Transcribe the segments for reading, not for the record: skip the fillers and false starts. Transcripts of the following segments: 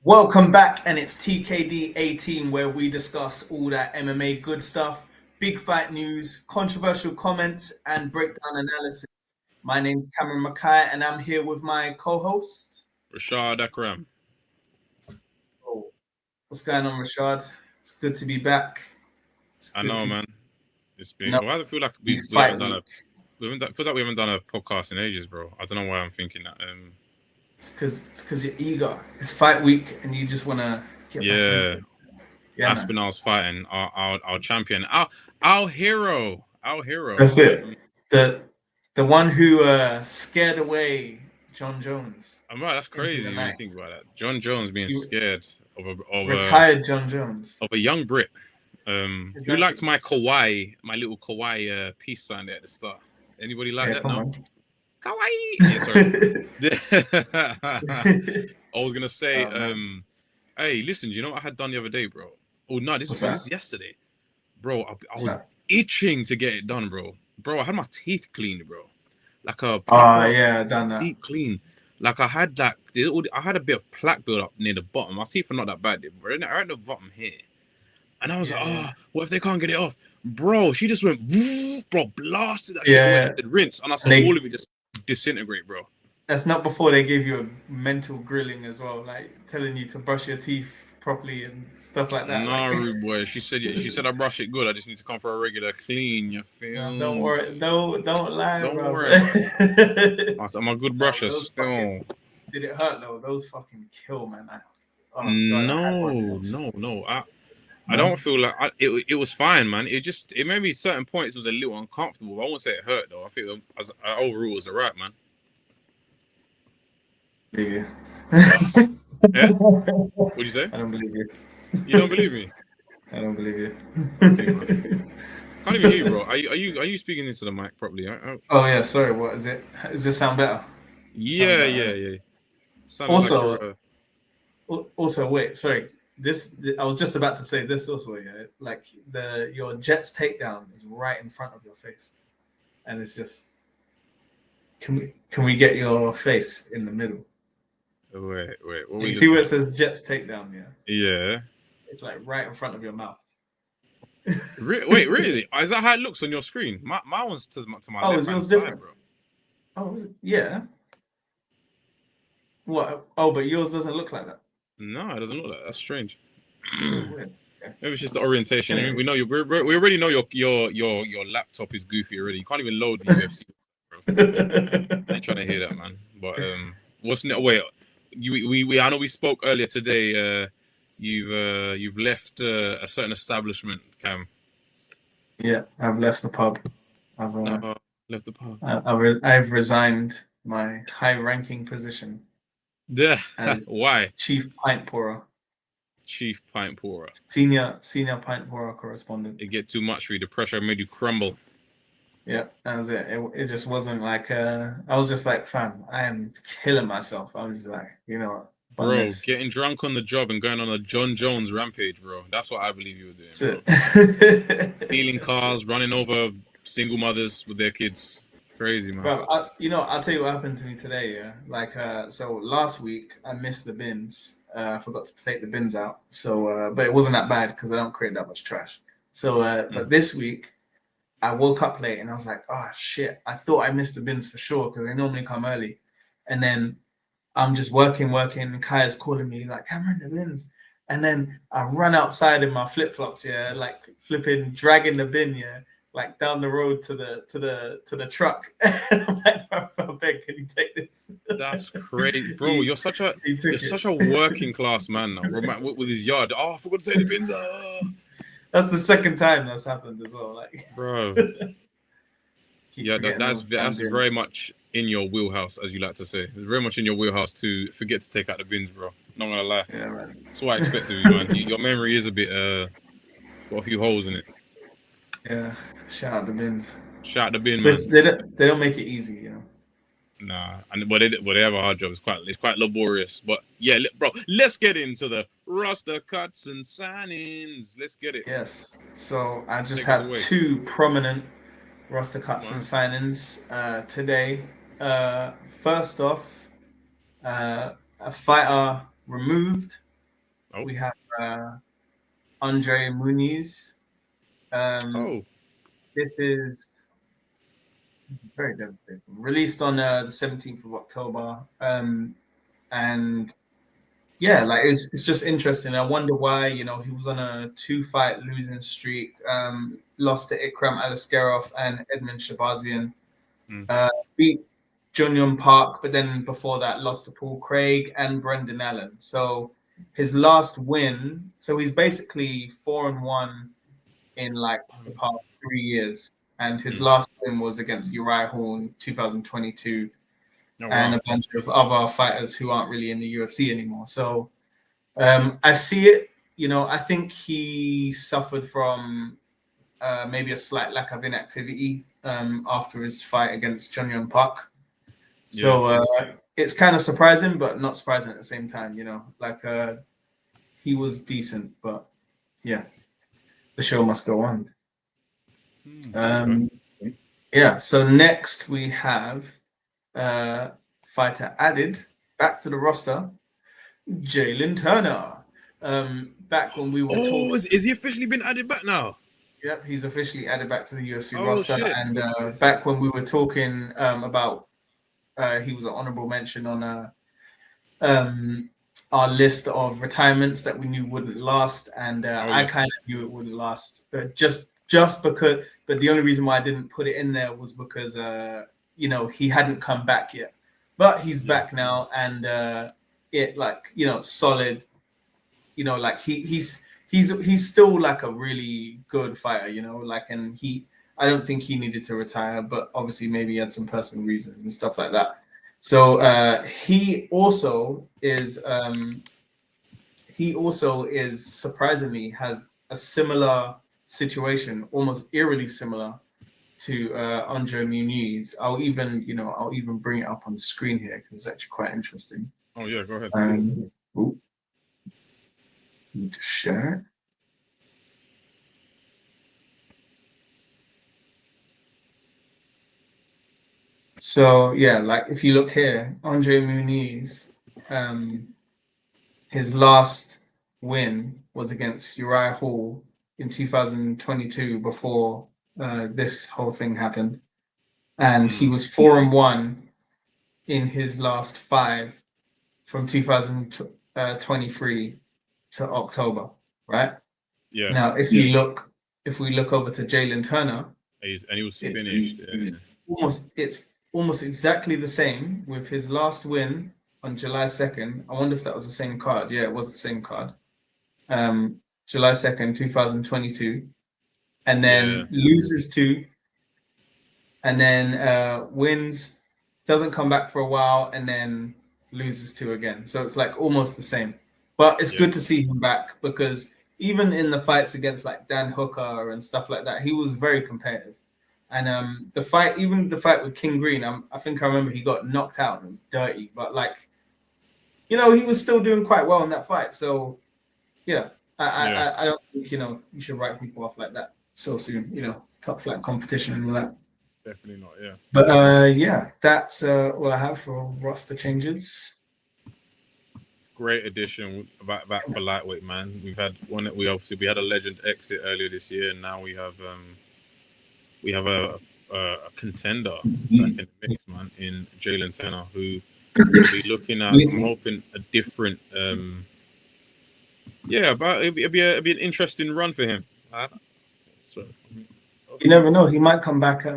Welcome back, and it's TKD 18 where we discuss all that MMA good stuff, big fight news, controversial comments, and breakdown analysis. My name's Cameron Mackay, and I'm here with my co-host. Rashad Akram. Oh, what's going on, Rashad? It's good to be back. It's I good know, to man. It's you been. know Well, I feel like be we haven't fight done a. week. We haven't done, feel like we haven't done a podcast in ages, bro. I don't know why I'm thinking that. It's because you're eager. It's fight week, and you just wanna get back into Yeah, it. Yeah, man. Aspinall's fighting our champion, our hero, our hero. That's it. The the one who scared away John Jones I'm right. That's into the crazy when you night. think about that. John Jones being He scared retired John Jones. of a young Brit. Who Exactly. liked my Kawhi, my little Kawhi peace sign there at the start? Anybody like Yeah, that? come No. on. Kawaii. Yeah, sorry. I was gonna say, Oh man, hey, listen, do you know what I had done the other day, bro? Oh no, this what's was that? this yesterday, bro. I What's was that? itching to get it done, bro. Bro, I had my teeth cleaned, bro, like a Ah, proper yeah, I done that. deep clean. Like I had a bit of plaque build up near the bottom. My teeth are not that bad, but I had the bottom here, and I was like, Yeah, yeah, oh, what if they can't get it off, bro? She just went, bro, blasted that shit yeah, away. And yeah. I did rinse, and I And saw all they of it just disintegrate, bro. that's not before they gave you a mental grilling as well, like telling you to brush your teeth properly and stuff like that. Like, Nah, rude boy. She said I brush it good. I just need to come for a regular clean. You no, feel don't worry, me? don't lie, Don't bro. worry, man. I'm a good No, brusher those fucking still. did it hurt though? Those fucking kill, man. Oh god, I had one No, once. no. I No, don't feel like it was fine, man. It made me certain points was a little uncomfortable. I won't say it hurt though. I think as overall was alright, man. believe you. Yeah. What'd you say? I don't believe you. You don't believe me? I don't believe Okay, man. you. Can't even hear you, bro. Are you speaking into the mic properly? Oh yeah, sorry. What is it? Does this sound better? Sounds Yeah, better. yeah, Right? yeah. Sounded like Also, you're. also, wait. Sorry. I was just about to say this. Also, yeah. Like your Jets takedown is right in front of your face, and it's just can we get your face in the middle? Wait. What were You you see looking where it at? says Jets takedown? Yeah. Yeah. It's like right in front of your mouth. Wait, really? Is that how it looks on your screen? My one's to my Oh, left is hand yours side, different? bro. Oh, is it? Yeah. What? Oh, but yours doesn't look like that. No, it doesn't look like that. That's strange. Oh, Maybe weird. Okay. it's just the orientation. I mean, Anyway. we know you. We already know your laptop is goofy already. You can't even load the UFC, bro. I ain't trying to hear that, man. But what's ne- wait? We I know we spoke earlier today. You've left a certain establishment, Cam. Yeah, I've left the pub. I've No, left the pub. I've resigned my high-ranking position Yeah. as Why? chief pint pourer, Chief pint pourer. senior pint pourer correspondent. It get too much for you. The pressure made you crumble. Yeah, that was it. It just wasn't like I was just like, fam, I am killing myself. I was just like, you know what, on Bro, this. getting drunk on the job and going on a John Jones rampage, bro. That's what I believe you were doing, That's bro. it. Stealing That's it. cars, running over single mothers with their kids. Crazy, man. Bro, I'll tell you what happened to me today. Yeah, like, so last week I missed the bins. I forgot to take the bins out. So, but it wasn't that bad because I don't create that much trash. So, Mm. but this week I woke up late and I was like, oh shit! I thought I missed the bins for sure because they normally come early. And then I'm just working. Kaya's calling me like, Cameron, the bins. And then I run outside in my flip flops, yeah, like flipping, dragging the bin, yeah, like down the road to the truck. And I'm like, bro, beg, can you take this? That's crazy, bro. he he You're took it. such a working class man now, bro. With his yard. Oh, I forgot to take the bins. That's the second time that's happened as well. Like, Bro. keep Yeah, forgetting those damn that's very bins. much in your wheelhouse, as you like to say. It's very much in your wheelhouse to forget to take out the bins, bro. Not gonna lie. Yeah, man. That's what I expect of you, man. Your memory is a bit it's got a few holes in it. Yeah, shout out the bins. Shout the bin, But man. they don't make it easy, you know. Nah, and but they have a hard job. It's quite laborious. But yeah, bro, let's get into the roster cuts and signings. Let's get it. Yes. So I just Take us have away. two prominent roster All cuts and right. signings today. First off, a fighter removed Oh. We have Andre Muniz. Oh. This is very devastating. Released on the 17th of October. And yeah, like it's just interesting. I wonder why, he was on a 2-fight losing streak, lost to Ikram Aliskerov and Edmund Shabazian, Mm. beat Junyon Park, but then before that lost to Paul Craig and Brendan Allen. So his last win, so he's basically 4-1 in like the past 3 years. And his last win was against Uriah Hall in 2022, Oh, and wow. a bunch of other fighters who aren't really in the UFC anymore. So I see it. I think he suffered from maybe a slight lack of inactivity after his fight against Junyon Park. Yeah. So it's kind of surprising, but not surprising at the same time. Like he was decent, but yeah, the show must go on. Okay. Yeah. So next we have fighter added back to the roster, Jalin Turner. Back when we were talking. Oh, is he officially been added back now? Yep, he's officially added back to the UFC Oh roster. shit. And back when we were talking about, he was an honorable mention on um, our list of retirements that we knew wouldn't last, and Oh I yes. kind of knew it wouldn't last, just because. But the only reason why I didn't put it in there was because he hadn't come back yet, but he's Yeah. back now, and it solid. Like he's still like a really good fighter, and I don't think he needed to retire, but obviously maybe he had some personal reasons and stuff like that. So he also is surprisingly has a similar situation, almost eerily similar to Andre Muniz. I'll even bring it up on the screen here because it's actually quite interesting. Oh yeah. Go ahead. Ooh, need to share. So yeah, like if you look here, Andre Muniz, his last win was against Uriah Hall in 2022 before this whole thing happened, and he was 4-1 in his last 5 from 2023 to October. Right Yeah. now, if we look over to Jalin Turner, And he was it's finished. almost exactly the same with his last win on July 2nd. I wonder if that was the same card. Yeah, it was the same card. July 2nd, 2022, and Yeah. then loses to, and then wins, doesn't come back for a while, and then loses to again. So it's like almost the same. But it's Yeah. good to see him back because even in the fights against like Dan Hooker and stuff like that, he was very competitive. And even the fight with King Green, I think I remember he got knocked out and it was dirty, but like, he was still doing quite well in that fight. So yeah, Yeah. I don't think you should write people off like that so soon. Top flight competition and all that. Definitely not. Yeah. But yeah, that's what I have for roster changes. Great addition back for lightweight, man. We've had one that we had a legend exit earlier this year, and now we have a contender back in the mix, man, in Jalin Turner, who will be looking at. I'm hoping a different. Yeah, but it'd be an interesting run for him. So, You never know; he might come back at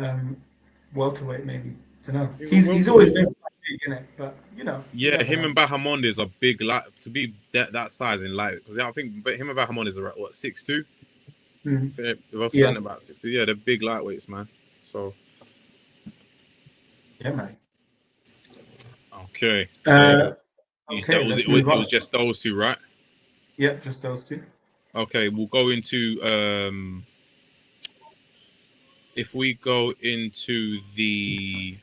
welterweight, maybe. Don't know. He's always welterweight. been big in it, but you Yeah, never him know. and Bahamondes are big, like to be that size in light. Because I think, but him and Bahamondes are at what 6'2". Mm. They're both Yeah, standing about 6'2". Yeah, they're big lightweights, man. So yeah, man. okay, Okay, that was it. let's move It on. was just those two, right? Yep, just those two. Okay, we'll go into if we go into the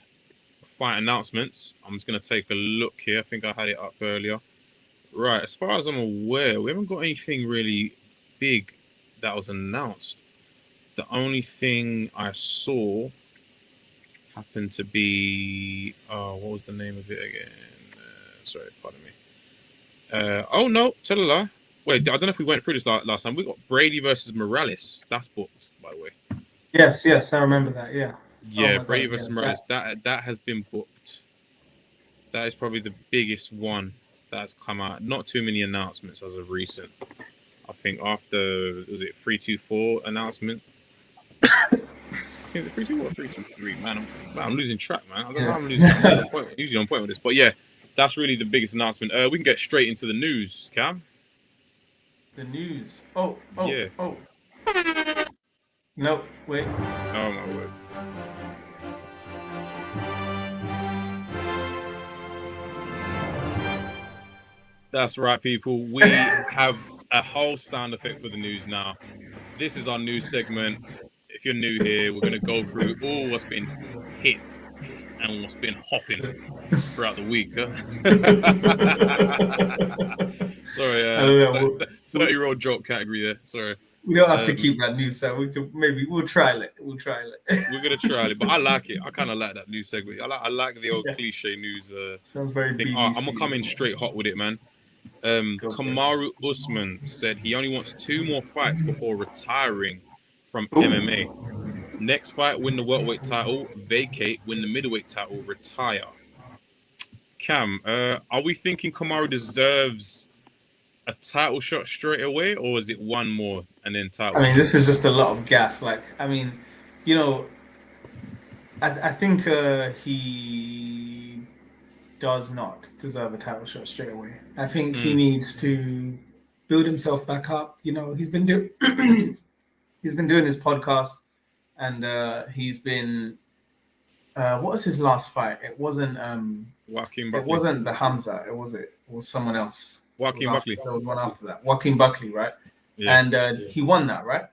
fight announcements. I'm just gonna take a look here. I think I had it up earlier. Right, as far as I'm aware, we haven't got anything really big that was announced. The only thing I saw happened to be what was the name of it again? Sorry, pardon me. Oh no, tell a lie. Wait, I don't know if we went through this last time. We got Brady versus Morales. That's booked, by the way. Yes, I remember that. Yeah. Oh Yeah, my Brady god, versus yeah. Morales. That has been booked. That is probably the biggest one that's come out. Not too many announcements as of recent. I think after was it 3-2-4 announcement. I think it's 3-2 or 3-2-3. Man, I'm losing track, man. I don't know how I'm losing track. I'm always on point. Usually on point with this, but yeah, that's really the biggest announcement. We can get straight into the news, Cam. The news. Oh. Yeah. No, wait. Oh my word. That's right, people. We have a whole sound effect for the news now. This is our news segment. If you're new here, we're going to go through all what's been hit and what's been hopping throughout the week. Sorry, I don't know. 30-year-old joke category there. Sorry. We don't have to keep that news, so we'll try it. We'll try it. We're gonna try it, but I like it. I kind of like that news segment. I like the old Yeah. cliche news Sounds very thing. BBC. I'm gonna come in straight hot with it, man. Go for it. Kamaru Usman said he only wants 2 more fights before retiring from Ooh. MMA. Next fight, win the welterweight title, vacate, win the middleweight title, retire. Cam, are we thinking Kamaru deserves a title shot straight away, or is it one more and then title I mean, shot? this is just a lot of gas. Like, I mean, you know, I think he does not deserve a title shot straight away. I think he needs to build himself back up. You know, he's been doing his podcast, and he's been. What was his last fight? It wasn't. Joaquin It Buckley. wasn't the Hamza. It was someone else. Joaquin Buckley. There was one after that. Joaquin Buckley, right? Yeah. And he won that, right?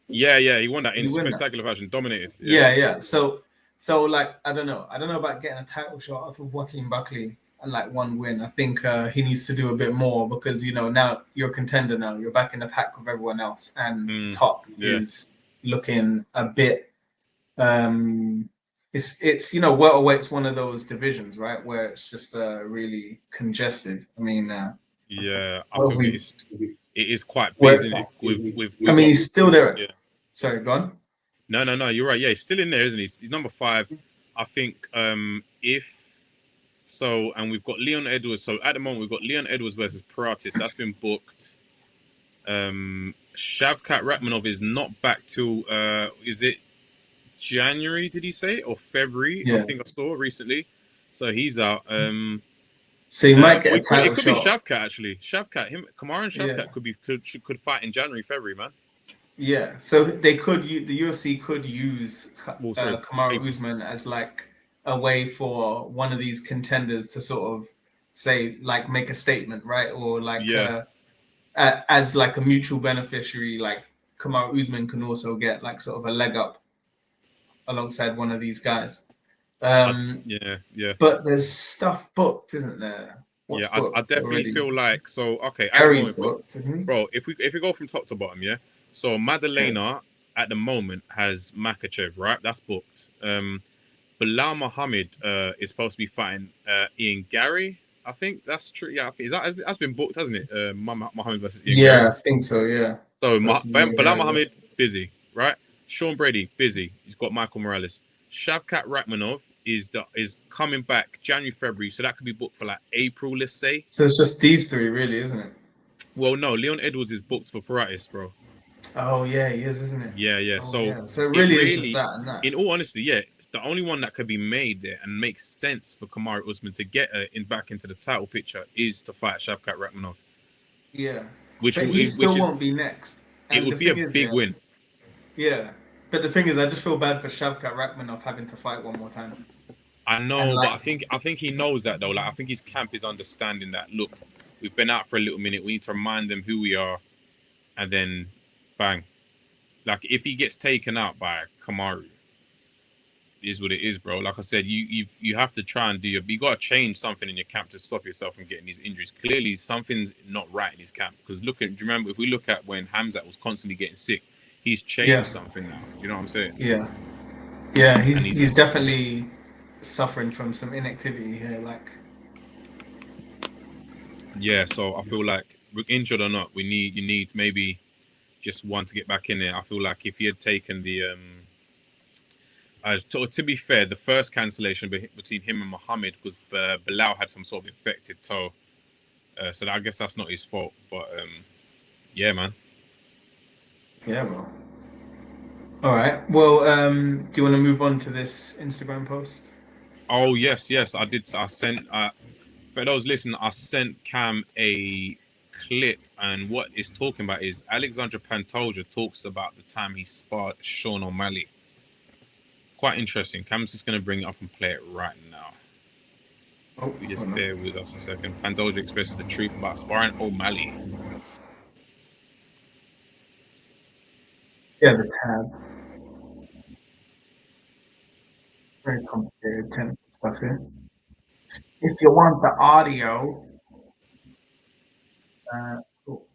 Yeah, he won that in spectacular fashion, dominated. Yeah. So like I don't know about getting a title shot off of Joaquin Buckley and like one win. I think he needs to do a bit more because now you're a contender now. You're back in the pack with everyone else, and top is looking a bit. It's welterweight's one of those divisions, right, where it's just really congested. I mean, I think it is quite busy with I mean, he's still there. Yeah. Sorry, go on. No, you're right. Yeah, he's still in there, isn't he? He's number 5. I think if so, and we've got Leon Edwards. So at the moment, we've got Leon Edwards versus Pratis. That's been booked. Shavkat Rakhmonov is not back till is it January? Did he say or February? Yeah. I think I saw recently. So he's out. So he might get a title It could shot. be Shavkat actually. Kamaru and Shavkat could fight in January, February, man. Yeah, so they could the UFC could use Kamaru Usman as like a way for one of these contenders to sort of say like make a statement, right? Or like as like a mutual beneficiary, like Kamaru Usman can also get like sort of a leg up alongside one of these guys. But there's stuff booked, isn't there? What's booked I definitely already? feel like so. Okay, Gary's booked, isn't he? Bro, if we go from top to bottom, So Madalena at the moment has Makachev, right? That's booked. Bilal Muhammad is supposed to be fighting Ian Gary. I think that's true. Yeah, I think that's been booked, hasn't it? Muhammad versus Ian Gary. I think so. Yeah. So Bilal Muhammad busy, right? Sean Brady busy. He's got Michael Morales. Shavkat Rakhmonov is coming back January, February, so that could be booked for like April, let's say. So it's just these 3, really, isn't it? Well, no, Leon Edwards is booked for Paratis, bro. Oh yeah, he is, isn't it? Yeah. Oh, so it really is just that and that. In all honesty, the only one that could be made there and makes sense for Kamaru Usman to get back into the title picture is to fight Shavkat Rakhmonov. Yeah, which won't be next. And it would be a big win. Yeah, but the thing is, I just feel bad for Shavkat Rakhmonov having to fight one more time. I know, but I think he knows that though. Like I think his camp is understanding that. Look, we've been out for a little minute. We need to remind them who we are, and then, bang. Like if he gets taken out by Kamaru, it is what it is, bro. Like I said, you have to try and you got to change something in your camp to stop yourself from getting these injuries. Clearly, something's not right in his camp. Because do you remember if we look at when Hamzat was constantly getting sick, he's changed something now. You know what I'm saying? Yeah. He's definitely suffering from some inactivity here. Like, yeah. So I feel like injured or not, you need maybe just one to get back in there. I feel like if he had taken the to be fair, the first cancellation between him and Muhammad was Bilal had some sort of infected toe, so I guess that's not his fault. But yeah, man. Yeah, bro. All right. Well, do you want to move on to this Instagram post? Oh yes, I did. I sent for those listening, I sent Cam a clip, and what it's talking about is Alexandra Pantoja talks about the time he sparred Sean O'Malley. Quite interesting. Cam's just going to bring it up and play it right now. Oh, We just bear with us a second. Pantoja expresses the truth about sparring O'Malley. yeah, the tab. Very complicated technical stuff here. If you want the audio, cool.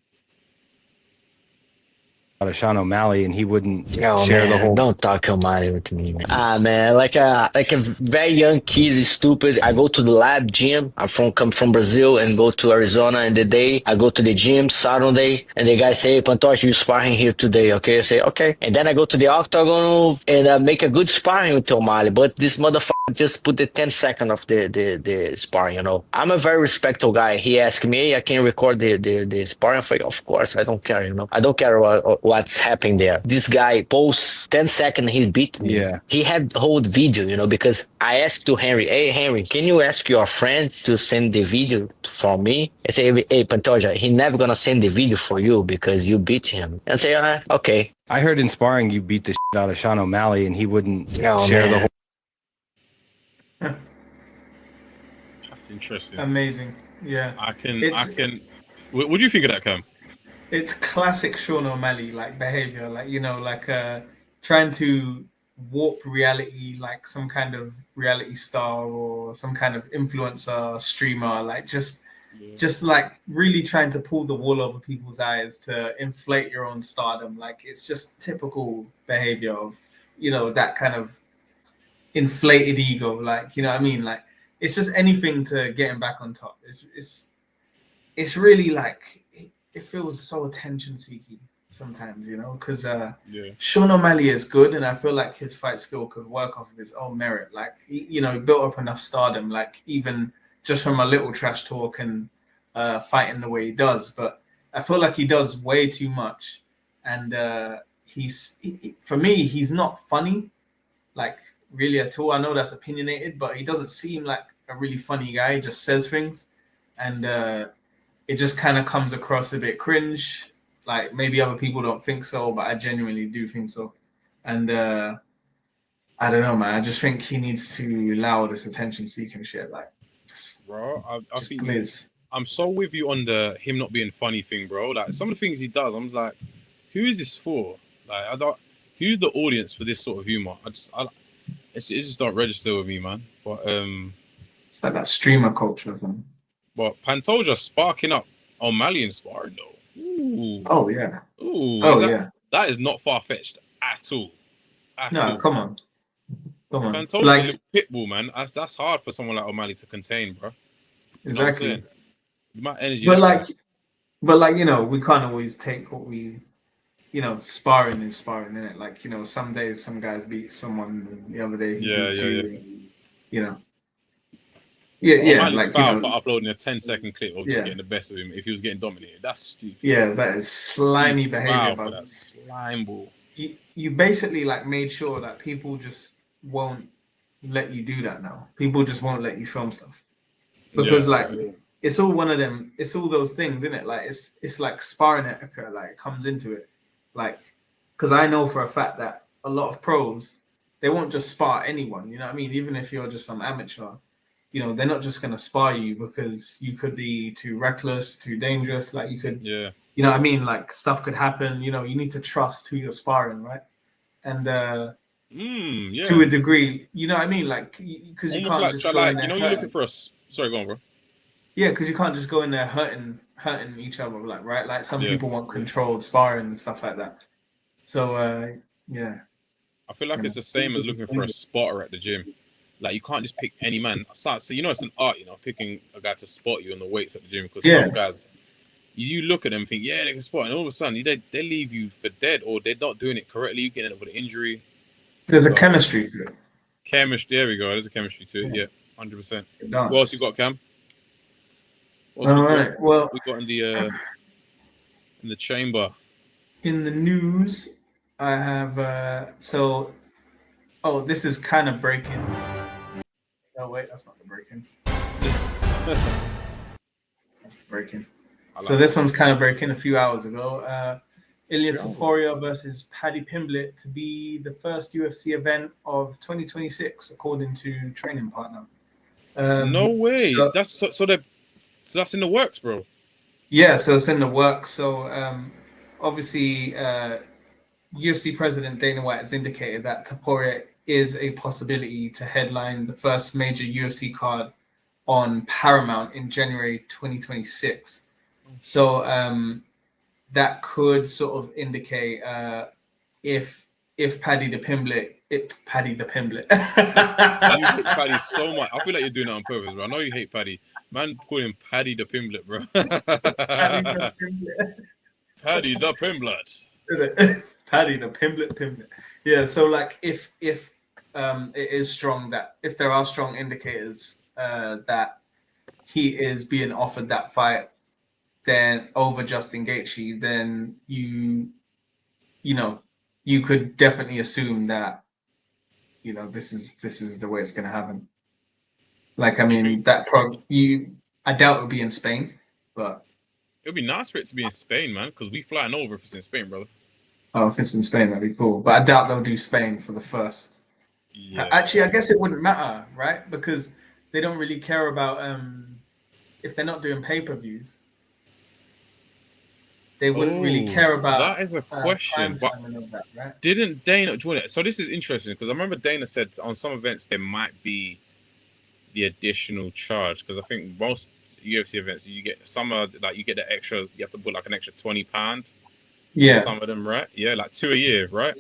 Sean O'Malley, and he wouldn't Oh share man, the whole. don't talk O'Malley with me, man. Ah man, like a very young kid is stupid. I go to the lab gym. Come from Brazil and go to Arizona in the day. I go to the gym Saturday and the guy say, hey, Pantoja, you sparring here today, okay? I say, okay. And then I go to the octagon and make a good sparring with O'Malley. But this motherfucker just put the 10 second of the sparring, you know. I'm a very respectful guy. He asked me, hey, I can record the sparring. I'm like, of course, I don't care, you know. I don't care what's happening there. This guy posts 10 seconds he beat me. Yeah. He had the whole video, you know, because I asked to Henry, hey Henry, can you ask your friend to send the video for me? I say, hey Pantoja, he never gonna send the video for you because you beat him. And I say, okay. I heard in sparring you beat the shit out of Sean O'Malley, and he wouldn't share the whole. That's interesting. Amazing. Yeah. I can. What do you think of that, Cam? It's classic Sean O'Malley like behavior, like like trying to warp reality, like some kind of reality star or some kind of influencer streamer, like just like really trying to pull the wool over people's eyes to inflate your own stardom. Like it's just typical behavior of that kind of inflated ego, like what I mean, like it's just anything to get him back on top. It's really like it feels so attention seeking sometimes, because Sean O'Malley is good, and I feel like his fight skill could work off of his own merit. Like he built up enough stardom, like even just from a little trash talk and fighting the way he does. But I feel like he does way too much, and for me, he's not funny, like really at all. I know that's opinionated, but he doesn't seem like a really funny guy. He just says things, and it just kind of comes across a bit cringe. Like maybe other people don't think so, but I genuinely do think so. And I don't know, man. I just think he needs to allow this attention-seeking shit. Like, bro, I think please. I'm so with you on the him not being funny thing, bro. Like some of the things he does, I'm like, who is this for? Like, I don't. Who's the audience for this sort of humor? It just don't register with me, man. But it's like that streamer culture thing. But Pantoja sparking up O'Malley in sparring though. Ooh. Oh yeah. Ooh. Yeah. That is not far fetched at all. Come on. Pantoja's like, a little pit bull, man. That's hard for someone like O'Malley to contain, bro. Exactly. The amount of energy. But like we can't always take what we. Sparring is sparring, innit? Like, some days some guys beat someone, and the other day he beats you. Yeah, like foul for uploading a 10-second clip of just getting the best of him if he was getting dominated. That's stupid. Yeah, that is slimy behavior. For that slime ball. You basically like made sure that people just won't let you do that now. People just won't let you film stuff because it's all one of them. It's all those things, isn't it? Like it's like sparring etiquette. Like it comes into it, like because I know for a fact that a lot of pros they won't just spar anyone. You know what I mean? Even if you're just some amateur. They're not just going to spar you because you could be too reckless, too dangerous. Like you could, you know what I mean? Like stuff could happen. You need to trust who you're sparring, right? And to a degree, you know what I mean? Like, because you can't just go in there you're looking for sorry, go on, bro. Yeah, because you can't just go in there hurting each other, like, right? Like some people want controlled sparring and stuff like that. So, yeah. I feel like it's the same as looking for a spotter at the gym. Like you can't just pick any man. So it's an art, picking a guy to spot you in the weights at the gym because You look at them and think, yeah, they can spot, and all of a sudden they leave you for dead, or they're not doing it correctly. You get up with an injury. There's a So chemistry to it. chemistry, there we go. There's a chemistry to it. Yeah. Yeah, 100%. It's a What else you dance. got, Cam? What else All right. Well, we got in the chamber? in the news, I have oh, this is kind of breaking. Oh wait, that's not the breaking. That's the breaking. So this one's kind of breaking a few hours ago. Ilia Topuria versus Paddy Pimblett to be the first UFC event of 2026, according to Training Partner. No way. So, That's that's in the works, bro. yeah, so it's in the works. So obviously, UFC President Dana White has indicated that Topuria is a possibility to headline the first major UFC card on Paramount in January 2026. So that could sort of indicate if Paddy the Pimblett. You hate Paddy so much. I feel like you're doing it on purpose, bro. I know you hate Paddy. Man, call him Paddy the Pimblett, bro. Paddy the Pimblett. Paddy the Pimblett. Paddy the Pimblett. Yeah, so like if it is strong, that if there are strong indicators that he is being offered that fight, then over Justin Gaethje, then you could definitely assume that this is the way it's going to happen. Like, I mean, I doubt it would be in Spain, but it would be nice for it to be in Spain, man, because we flying over if it's in Spain, brother. Oh, if it's in Spain, that'd be cool. But I doubt they'll do Spain for the first. Yeah. Actually, I guess it wouldn't matter, right? Because they don't really care about if they're not doing pay-per-views. They wouldn't really care about. That is a question, but that, right? Didn't Dana join it? So this is interesting because I remember Dana said on some events there might be the additional charge, because I think most UFC events you get you get the extra. You have to put like an extra £20. Yeah. Some of them, right? Yeah, like 2 a year, right?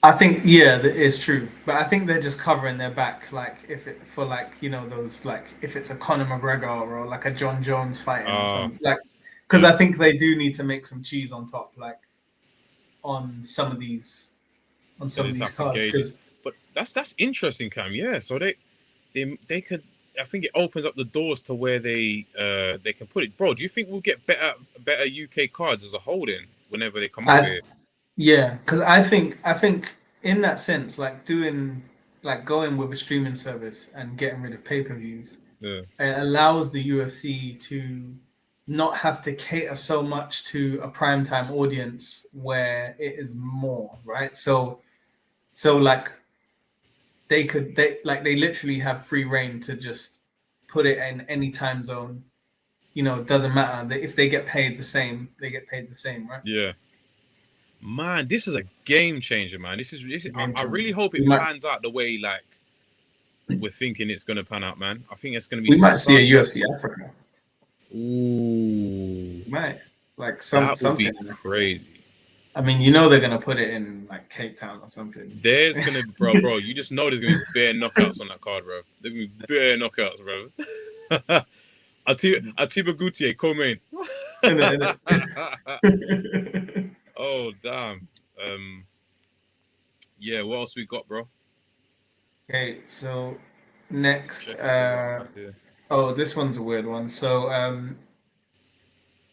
I think it's true, but I think they're just covering their back, like if it for those, like if it's a Conor McGregor or like a John Jones fighting or something, like, because I think they do need to make some cheese on top, like on some of these cards. But that's interesting, Cam. Yeah, so they could. I think it opens up the doors to where they can put it, bro. Do you think we'll get better UK cards as a holding whenever they come up here? Yeah, because I think in that sense, like going with a streaming service and getting rid of pay-per-views, it allows the UFC to not have to cater so much to a primetime audience where it is more, right? So like they literally have free reign to just put it in any time zone. It doesn't matter. If they get paid the same, they get paid the same, right? Yeah. Man, this is a game changer, man. This is I really hope it pans out the way like we're thinking it's gonna pan out, man. I think it's gonna be. We might see a UFC Africa. Ooh, might like that would be something crazy. I mean, they're gonna put it in like Cape Town or something. There's gonna bro. You just know there's gonna be bare knockouts on that card, bro. There's gonna be bare knockouts, bro. Atiba Gutier, co-main. Oh damn. Yeah, what else we got, bro? Okay, so next this one's a weird one. So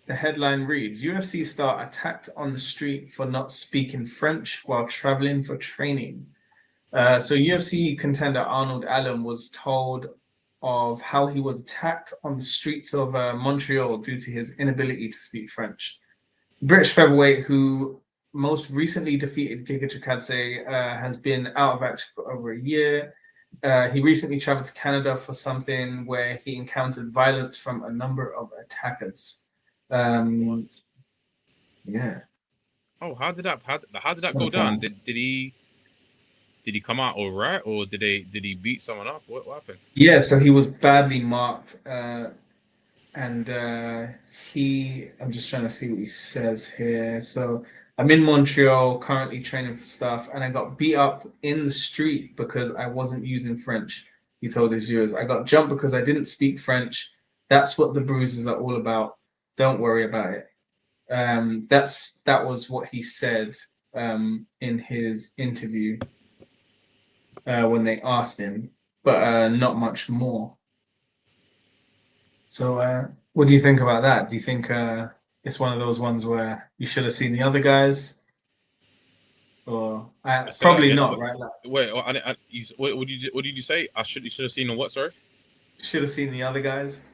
the headline reads: UFC star attacked on the street for not speaking French while traveling for training. So UFC contender Arnold Allen was told of how he was attacked on the streets of Montreal due to his inability to speak French. British featherweight, who most recently defeated Giga Chikadze, has been out of action for over a year. He recently traveled to Canada for something where he encountered violence from a number of attackers. Yeah. Oh, how did that go down? Did he come out all right, or did he beat someone up? What happened? Yeah, so he was badly marked, and I'm just trying to see what he says here. So I'm in Montreal currently training for stuff, and I got beat up in the street because I wasn't using French. He told his viewers, I got jumped because I didn't speak French. That's what the bruises are all about. Don't worry about it. That was what he said in his interview when they asked him, but not much more. So, what do you think about that? Do you think it's one of those ones where you should have seen the other guys, or Say that probably again. not, right? Like, Wait, what did you say? You should have seen the what? Sorry. should have seen the other guys.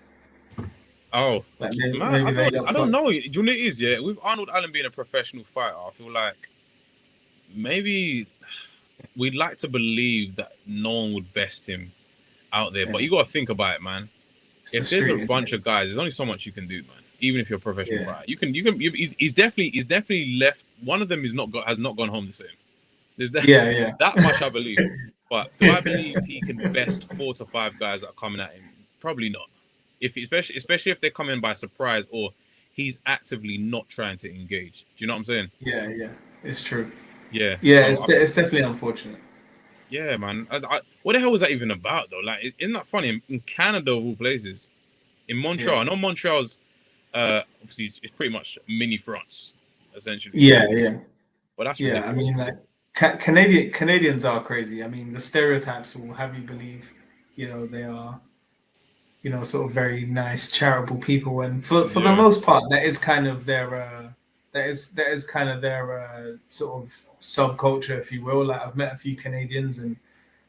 Oh, Like man, maybe they got I don't fucked. know. Do you know what it is? Yeah, with Arnold Allen being a professional fighter, I feel like maybe we'd like to believe that no one would best him out there, Yeah. but you got to think about it, man. It's If the there's a street, bunch of guys, there's only so much you can do, man. Even if you're a professional yeah. fighter, he's definitely left. One of them has not gone home the same. There's that, Yeah. that much I believe. But do I believe he can best 4 to 5 guys that are coming at him? Probably not. Especially if they come in by surprise or he's actively not trying to engage. Do you know what I'm saying? Yeah. It's true. Yeah. Yeah, So it's definitely unfortunate. yeah, man. What the hell was that even about though? Like, isn't that funny? In Canada of all places, in Montreal. I know Montreal's obviously it's pretty much mini France, essentially. Yeah. But that's Yeah, I ridiculous. mean, like Canadians are crazy. I mean, the stereotypes will have you believe, they are, sort of very nice, charitable people, and for the Yeah. most part, that is kind of their sort of subculture, if you will. Like I've met a few Canadians, and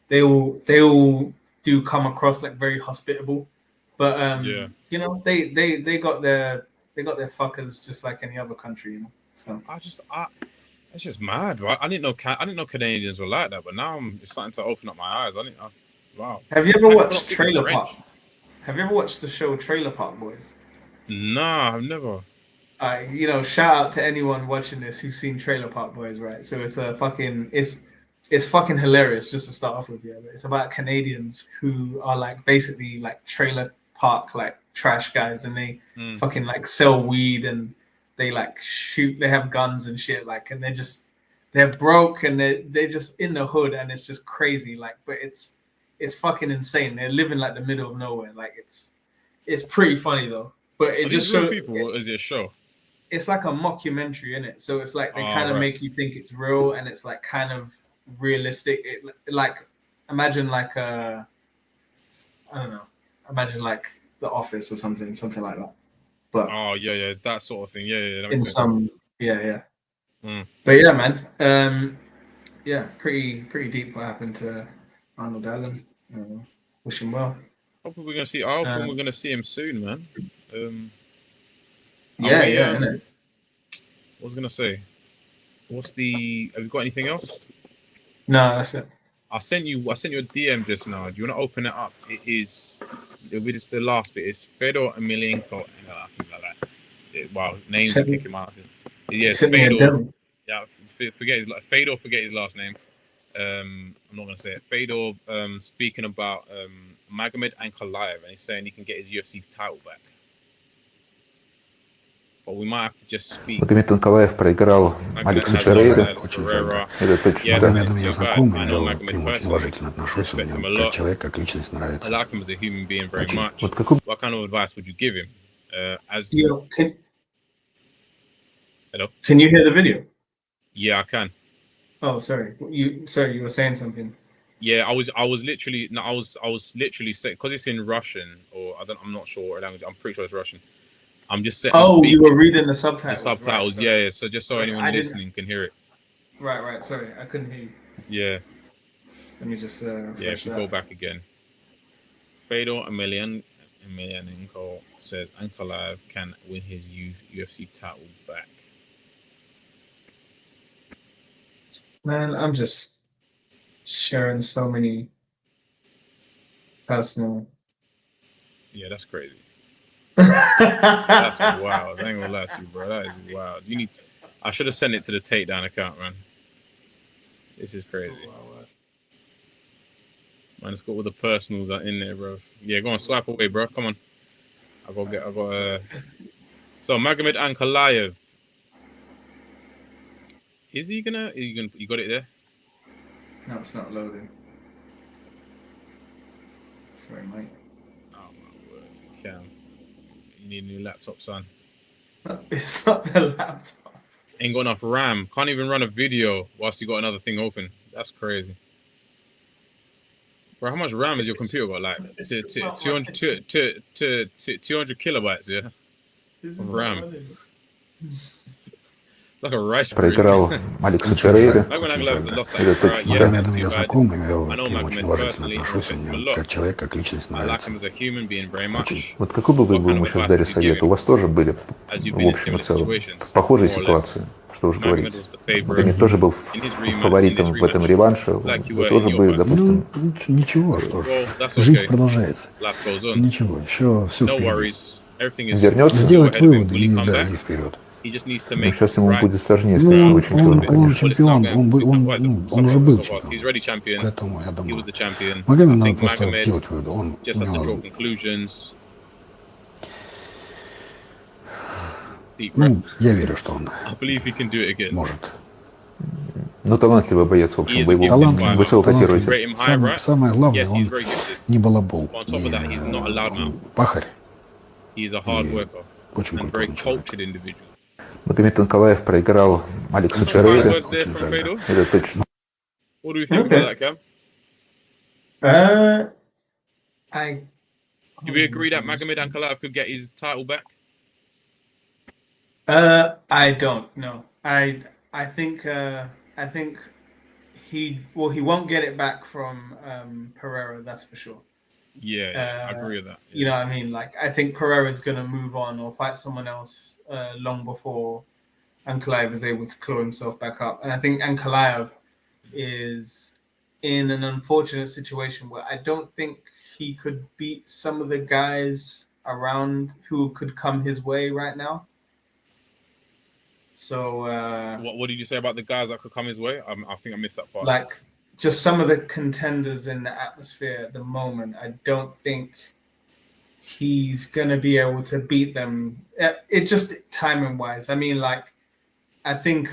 they all do come across like very hospitable, but Yeah. they got their fuckers just like any other country, So It's just mad, right? I didn't know Canadians were like that, but now it's starting to open up my eyes. Wow. Have you It's ever like still not watched speaking Trailer French. Park? Have you ever watched the show Trailer Park Boys? Nah, I've never. Shout out to anyone watching this who's seen Trailer Park Boys, right? So it's fucking hilarious just to start off with, yeah. But it's about Canadians who are like basically like trailer park like trash guys, and they fucking like sell weed, and they like shoot. They have guns and shit, like, and they're broke, and they're just in the hood, and it's just crazy, like. But it's fucking insane. They're living like the middle of nowhere, like it's pretty funny though. But it Are these just real shows. people or is it a show? It's like a mockumentary in it, so it's like they kind of Right. make you think it's real, and it's like kind of realistic. It like imagine like I don't know, imagine like The Office or something like that. But Oh yeah, that sort of thing. Yeah, that in makes sense. some yeah. Mm. But yeah, man. Yeah, pretty deep what happened to Arnold Allen. Wish him well. Hopefully we're gonna see. I hope we're gonna see him soon, man. Yeah. Innit? What was I gonna say? Have you got anything else? No, that's it. I sent you a DM just now. Do you want to open it up? It'll be just the last bit. It's Fedor Emelianenko. Like that. Wow, names are kicking my ass. Yes, Fedor. Yeah, forget his last name. I'm not gonna say it. Fedor speaking about Magomed Ankalaev, and he's saying he can get his UFC title back. But we might have to just speak. Магомед Анкалаев проиграл Алексу Феррейре. Очень жаль. Это точно. Yes, Да, it's я too думаю, я bad. знакомый, I know я Magomed к нему очень personally. уважительно отношусь, Respect him мне a как lot. человек, как личность I нравится. like him as a human being very much. Вот какой What kind of advice would you give him? Hello? Can you hear the video? Yeah, I can. Oh, sorry. You were saying something. Yeah, I was literally saying, because it's in Russian, or I'm not sure what language. I'm pretty sure it's Russian. I'm just saying. Oh, you were reading the subtitles. The subtitles, right, yeah. So just so anyone didn't- listening can hear it. Right. Sorry, I couldn't hear you. Yeah. Let me just If we go back again. Fedor Emelianenko says Ankalaev can win his UFC title back. Man, I'm just sharing so many personal. Yeah, that's crazy. That's wild. I ain't gonna lie to you, bro. That is wild. I should have sent it to the takedown account, man. This is crazy. Man, it's got all the personals in there, bro. Yeah, go on, swipe away, bro. Come on. So Magomed Ankalaev. You got it there? No, it's not loading. Sorry, mate. Oh my word, Cam. You need a new laptop, son. It's not the laptop. Ain't got enough RAM. Can't even run a video whilst you got another thing open. That's crazy. Bro, how much RAM is your computer got? Like It's to just not 200 running. to 200 kilobytes, yeah, This of is not RAM. running. It's like a Raspberry. Проиграл Алексу Перейре. Magomedov lost to Это Ankara. точно, Yes, да. it's Магомедом too я bad. знаком, я I know к нему очень Magomed уважительно personally and отношусь, он respect him a мне lot. как человек, как личность I like нравится. him as a human being very Очень. much. Вот какой бы вы What kind ему of сейчас advice дали would you give совет? У him вас тоже были, as you've в been in общем и similar целом, situations, похожие more or less? ситуации, что уж говорить. Magomed was the Вот favorite они тоже был in his фаворитом в этом rematch, реванше. like you Вы were in тоже your бы, fight. допустим, Ну, ничего, что ж. Well, that's Жизнь okay. продолжается. Life goes on. Ничего, еще все No впереди. worries. Everything is вернется. still Сделать ahead of him. выводы Will he и, come да, back? и вперед. He just needs to Но make сейчас ему right будет сложнее Ну, стать ground. чемпионом, он конечно. Well, it's not чемпион, going. It's not right. он уже был So far, he's чемпионом. already champion. Поэтому я He думаю, was the champion. Магомеду I надо think просто Magomed делать выводы. Он, just has to draw conclusions. Deep breath. ну, я верю, что он I believe he can do it again. может. Ну, талантливый боец, в He общем, is вы a его gifted fighter. высоко You котируете. rate him high, right? Самое главное, Yes, he's он very gifted. не балабол, On top of that, he's not a loudmouth. пахарь, He's a hard worker очень and very культурный человек. cultured individual. Магомед Анкалаев проиграл Алексу Some kind Перейре. words there from Fedor. Это точно. What do you think Okay. about that, Cam? Do we agree that Magomed Ankalaev could get his title back? I don't know. I think he won't get it back from Pereira, that's for sure. Yeah, I agree with that. Yeah. You know what I mean? Like, I think Pereira's gonna move on or fight someone else long before Ankalaev is able to claw himself back up. And I think Ankalaev is in an unfortunate situation where I don't think he could beat some of the guys around who could come his way right now. So What did you say about the guys that could come his way? I think I missed that part. like just some of the contenders in the atmosphere at the moment, I don't think he's gonna be able to beat them. It just timing wise. I mean, like, I think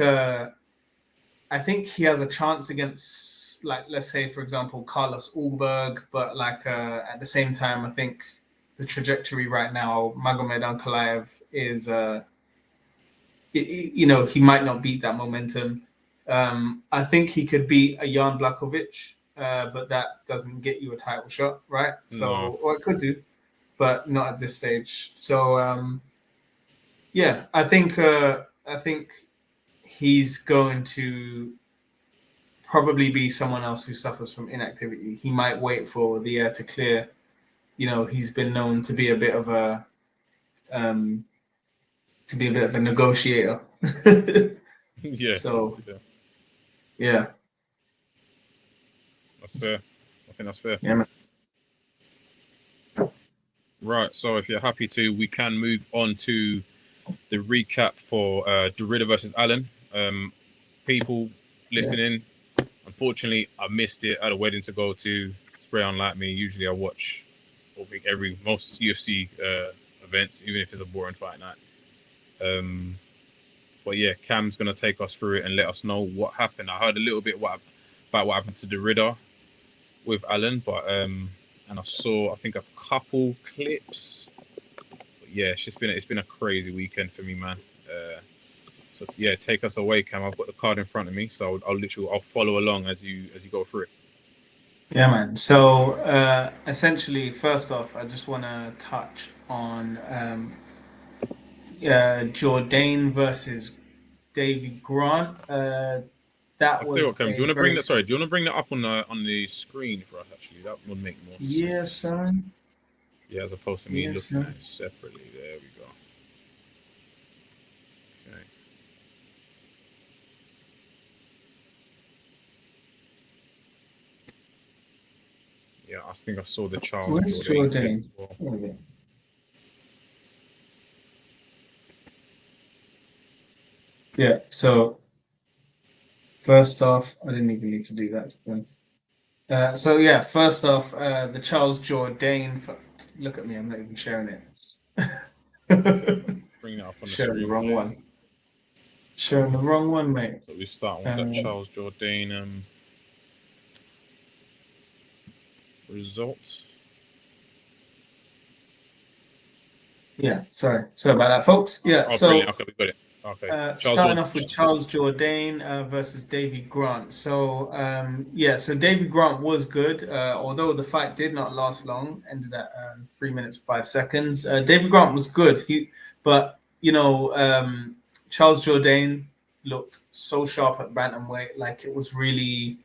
he has a chance against, like, let's say for example Carlos Ulberg, but like at the same time, I think the trajectory right now, Magomed Ankalaev is you know, he might not beat that momentum. I think he could beat a Jan Blachowicz, but that doesn't get you a title shot, right? So, No. or it could do, but not at this stage. So, yeah, I think he's going to probably be someone else who suffers from inactivity. He might wait for the air to clear. You know, he's been known to be a bit of a negotiator. Yeah. So, Yeah. yeah. That's fair. I think that's fair. Yeah, man. Right. So if you're happy to, we can move on to the recap for Derrida versus Allen. People listening, unfortunately, I missed it. I had a wedding to go to. Spray unlike me. Usually, I watch most UFC events, even if it's a boring fight night. But yeah, Cam's gonna take us through it and let us know what happened. I heard a little bit about what happened to Derrida with Allen, but and I saw, I think, a couple clips. But yeah, it's been a crazy weekend for me, man. So yeah, take us away, Cam. I've got the card in front of me, so I'll follow along as you go through it. Yeah, man. So essentially, first off, I just want to touch on Jourdain versus Davy Grant. That I'll tell you was what, Cam. Do you a want to very bring that up on the screen for us? Actually, that would make more sense. yes, son. Yeah, as opposed to me Yes, looking sir. at it separately. There we go. Okay. Yeah, I think I saw the Charles Where's Jourdain clip Jourdain? as well. There we go. Yeah. So first off, I didn't even need to do that. To be honest. So yeah, first off, the Charles Jourdain. Look at me, I'm not even sharing it. Bring that up on the Sharing screen. the wrong there. one. Sharing the wrong one, mate. So we start with that Charles Jourdain result. Yeah, sorry about that, folks. Yeah, Oh, so brilliant. Okay, we got it. Okay. Charles starting Jordan. off with Charles Jourdain versus Davy Grant. So so Davy Grant was good, although the fight did not last long, ended at 3 minutes 5 seconds. Davy Grant was good. But Charles Jourdain looked so sharp at bantamweight, like it was really.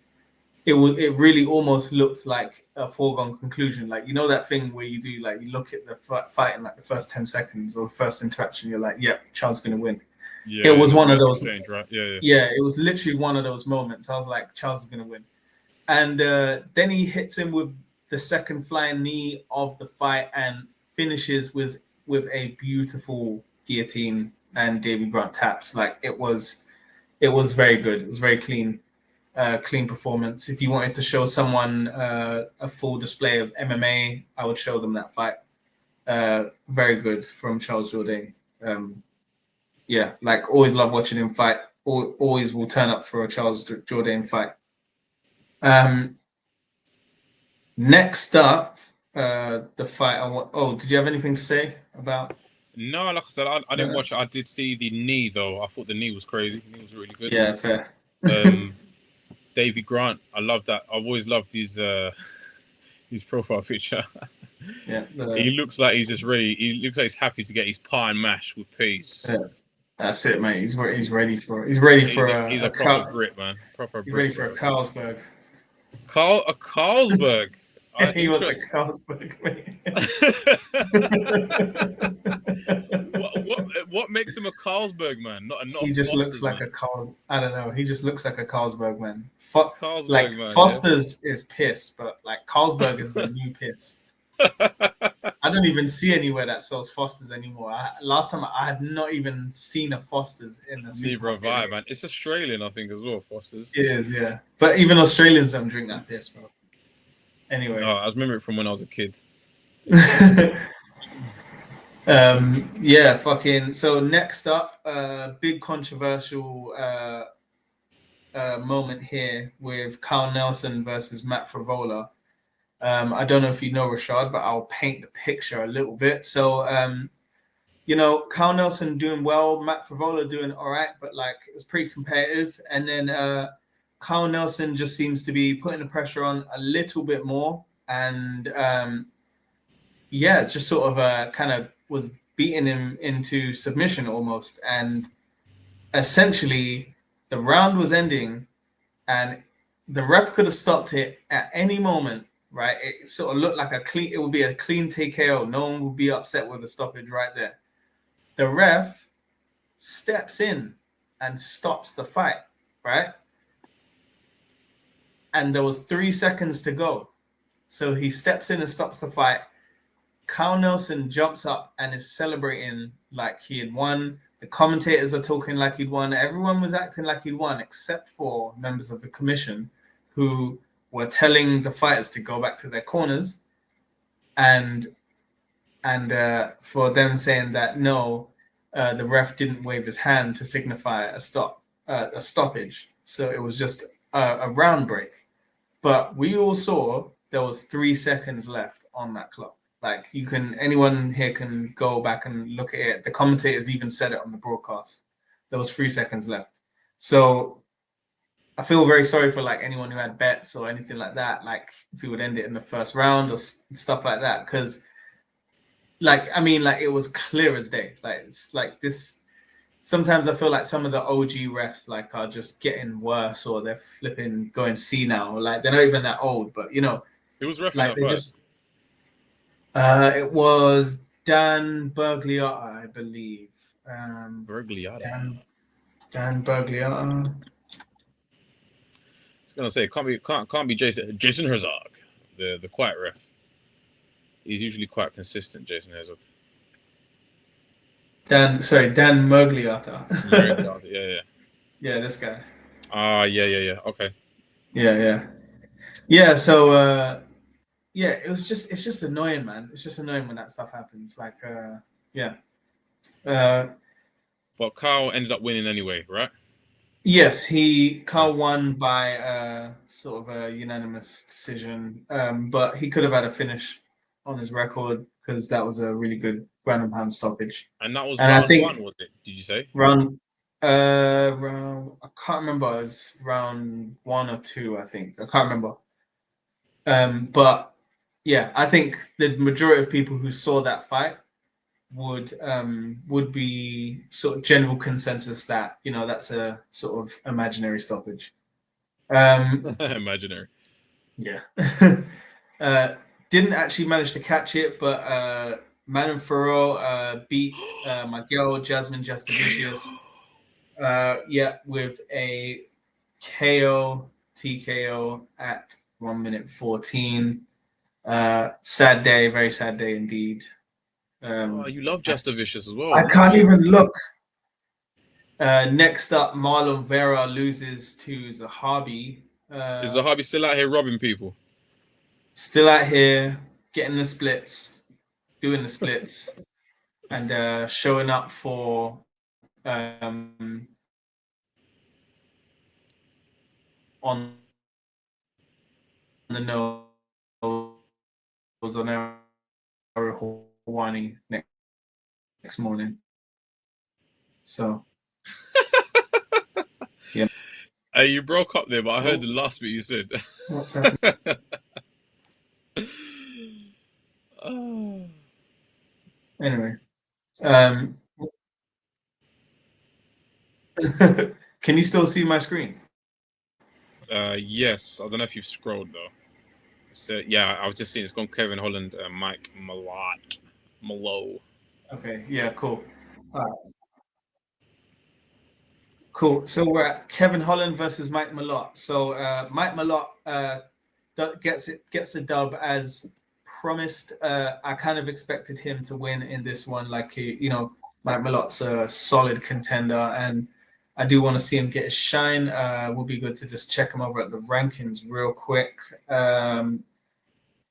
It really almost looked like a foregone conclusion. Like, you know, that thing where you do, like, you look at the fight in like the first 10 seconds or first interaction, you're like, yeah, Charles going to win. Yeah, It was one of first those. exchange, right? Yeah. Yeah, it was literally one of those moments. I was like, Charles is going to win. And then he hits him with the second flying knee of the fight and finishes with a beautiful guillotine and Davy Grant taps. Like, it was very good. It was very clean. Clean performance. If you wanted to show someone a full display of MMA, I would show them that fight. Very good from Charles Jourdain. Yeah, like always love watching him fight. Always will turn up for a Charles Jourdain fight. Next up, the fight. Did you have anything to say about? No, like I said, I didn't watch it. I did see the knee though. I thought the knee was crazy. The knee was really good. Yeah, fair. Davy Grant, I love that. I've always loved his profile picture. Yeah, he looks like he's just ready. He looks like he's happy to get his pie and mash with peas. Yeah, that's it, mate. He's ready for it. He's a proper Brit, man. Proper He's Brit. ready for a Carlsberg. A Carlsberg. He was a Carlsberg, mate. what makes him a Carlsberg man? Not he just Foster's looks like man. a Carl. I don't know. He just looks like a Carlsberg man. Carlsberg like man, Foster's is piss, but like Carlsberg is the new piss. I don't even see anywhere that sells Foster's anymore. Last time I have not even seen a Foster's in the supermarket. Neither have I, man. It's Australian, I think, as well. Foster's. It is, yeah. But even Australians don't drink that piss, bro. Anyway. Oh, I remember it from when I was a kid. Yeah, fucking. So next up, big controversial moment here with Carl Nelson versus Matt Favola. I don't know if you know Rashad, but I'll paint the picture a little bit. So, Carl Nelson doing well, Matt Favola doing all right, but like it was pretty competitive. And then Carl Nelson just seems to be putting the pressure on a little bit more, and just sort of kind of was beating him into submission almost. And essentially, the round was ending, and the ref could have stopped it at any moment. Right, it sort of looked like it would be a clean TKO. No one would be upset with the stoppage right there. The ref steps in and stops the fight, right? And there was 3 seconds to go. So he steps in and stops the fight. Carl Nelson jumps up and is celebrating like he had won. The commentators are talking like he'd won. Everyone was acting like he'd won, except for members of the commission who were telling the fighters to go back to their corners, and for them saying that no, the ref didn't wave his hand to signify a stoppage. So it was just a round break. But we all saw there was 3 seconds left on that clock. Like anyone here can go back and look at it. The commentators even said it on the broadcast. There was 3 seconds left. So I feel very sorry for like anyone who had bets or anything like that. Like if he would end it in the first round or stuff like that, because it was clear as day. Like it's like this. Sometimes I feel like some of the OG refs like are just getting worse, or they're flipping going senile. Like they're not even that old, but it was reffing like that first. It was Dan Bergliotta, I believe. Bergliotta. Dan Bergliotta. I was gonna say can't be Jason Herzog, the quiet ref. He's usually quite consistent, Jason Herzog. Dan Mergliotta. Yeah. Yeah, this guy. Yeah. Okay. Yeah. So it's just annoying, man. It's just annoying when that stuff happens. Like But Carl ended up winning anyway, right? Yes, Carl won by sort of a unanimous decision, but he could have had a finish on his record because that was a really good ground and pound stoppage. And that was And I round think one, was it? Did you say? round I can't remember. It was round 1 or 2, I think. I can't remember. But yeah, I think the majority of people who saw that fight would be sort of general consensus that, you know, that's a sort of imaginary stoppage. Imaginary. Yeah. Didn't actually manage to catch it, but Manon Farrell beat my girl Jasmine Justavicius. Yeah, with a KO TKO at 1 minute 14. Sad day, very sad day indeed. Oh, you love Just Vicious as I well. can't even look. Next up, Marlon Vera loses to Zahabi. Is Zahabi still out here robbing people? Still out here getting the splits, doing the splits, and showing up for on the nose on Hawani next morning. So yeah. Hey, you broke up there, but I heard the last bit you said. What's happening? Oh. Anyway, can you still see my screen? Yes, I don't know if you've scrolled though. So yeah, I was just seeing it's gone Kevin Holland, Mike Malo. Okay, yeah, cool. Cool. So we're at Kevin Holland versus Mike Malott. So Mike Malott gets the dub as promised. I kind of expected him to win in this one. Like, you know, Mike Malott's a solid contender, and I do want to see him get his shine. Would be good to just check him over at the rankings real quick.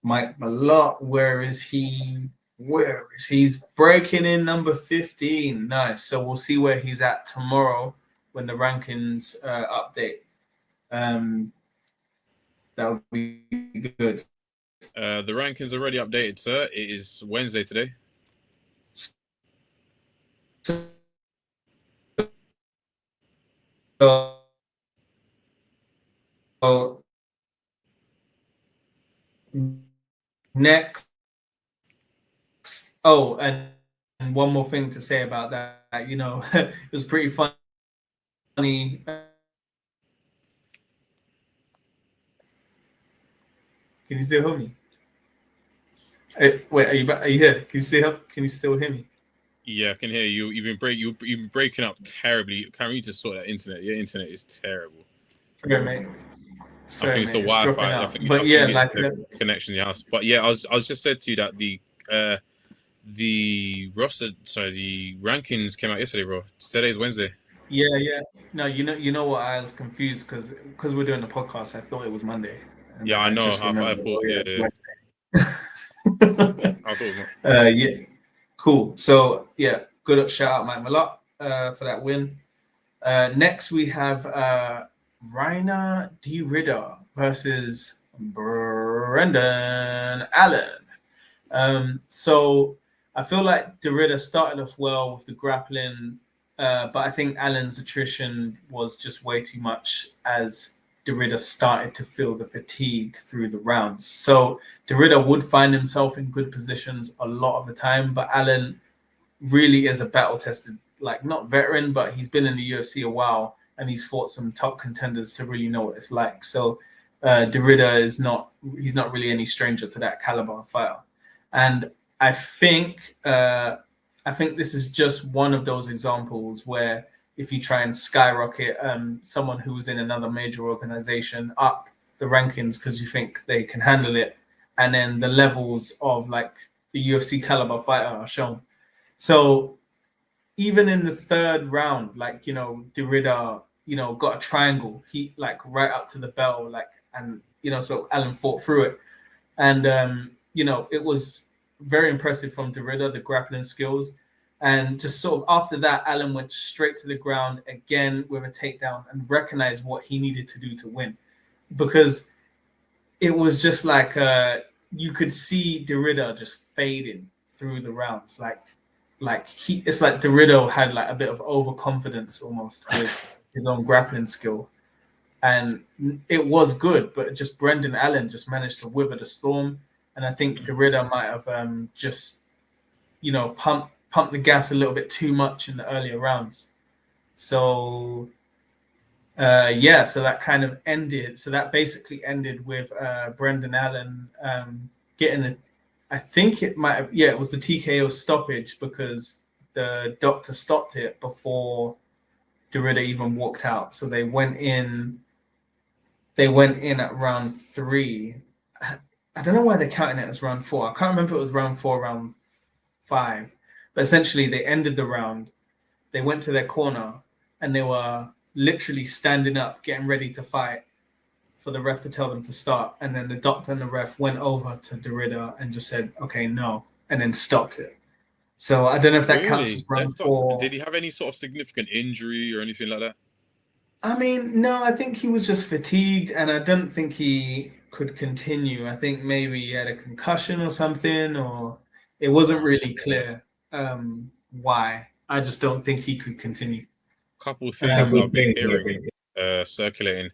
Mike Malott, where is he? Where is he? He's breaking in number 15. Nice. So we'll see where he's at tomorrow when the rankings update. That would be good. The rankings are already updated, sir. It is Wednesday today. So next, and one more thing to say about that, you know, it was pretty funny. Can you still hear me? Wait, are you here? Can you still hear me? Yeah, I can hear you. You've been breaking up terribly. Cameron, you just sort that internet. Your internet is terrible. Sorry, mate. I think it's the Wi-Fi. I think it's the connection in your house. But yeah, I was just said to you that the roster, sorry, the rankings came out yesterday, bro. Today's Wednesday. Yeah. No, you know what? I was confused because we're doing the podcast. I thought it was Monday. Yeah, I know. I thought, it's Wednesday. I thought it was yeah, cool. So yeah, good shout out Mike Malott for that win. Next we have Rainer D. Ridder versus Brendan Allen. So I feel like De Ridder started off well with the grappling, but I think Allen's attrition was just way too much as De Ridder started to feel the fatigue through the rounds. So De Ridder would find himself in good positions a lot of the time, but Allen really is a battle-tested, like not veteran, but he's been in the UFC a while and he's fought some top contenders to really know what it's like. So De Ridder he's not really any stranger to that caliber of fighter. And I think this is just one of those examples where if you try and skyrocket someone who's in another major organization up the rankings because you think they can handle it, and then the levels of like the UFC caliber fighter are shown. So even in the third round, like, you know, De Ridder, you know, got a triangle, he like right up to the bell, like, and you know, so Allen fought through it, and you know, it was very impressive from De Ridder, the grappling skills. And just sort of after that, Allen went straight to the ground again with a takedown and recognized what he needed to do to win. Because it was just like you could see Derrida just fading through the rounds. It's like Derrida had like a bit of overconfidence almost with his own grappling skill. And it was good, but just Brendan Allen just managed to weather the storm. And I think Derrida might have just, pumped the gas a little bit too much in the earlier rounds. So, so that kind of ended. So that basically ended with Brendan Allen getting I think it might have, it was the TKO stoppage because the doctor stopped it before Derrida even walked out. So they went in at round 3. I don't know why they're counting it as round 4. I can't remember if it was round 4, round 5. But essentially, they ended the round. They went to their corner, and they were literally standing up, getting ready to fight for the ref to tell them to start. And then the doctor and the ref went over to Derrida and just said, okay, no, and then stopped it. So I don't know if that counts as round 4. Did he have any sort of significant injury or anything like that? I mean, no, I think he was just fatigued, and I don't think he could continue. I think maybe he had a concussion or something, or it wasn't really clear why. I just don't think he could continue. Couple of things I've been hearing circulating.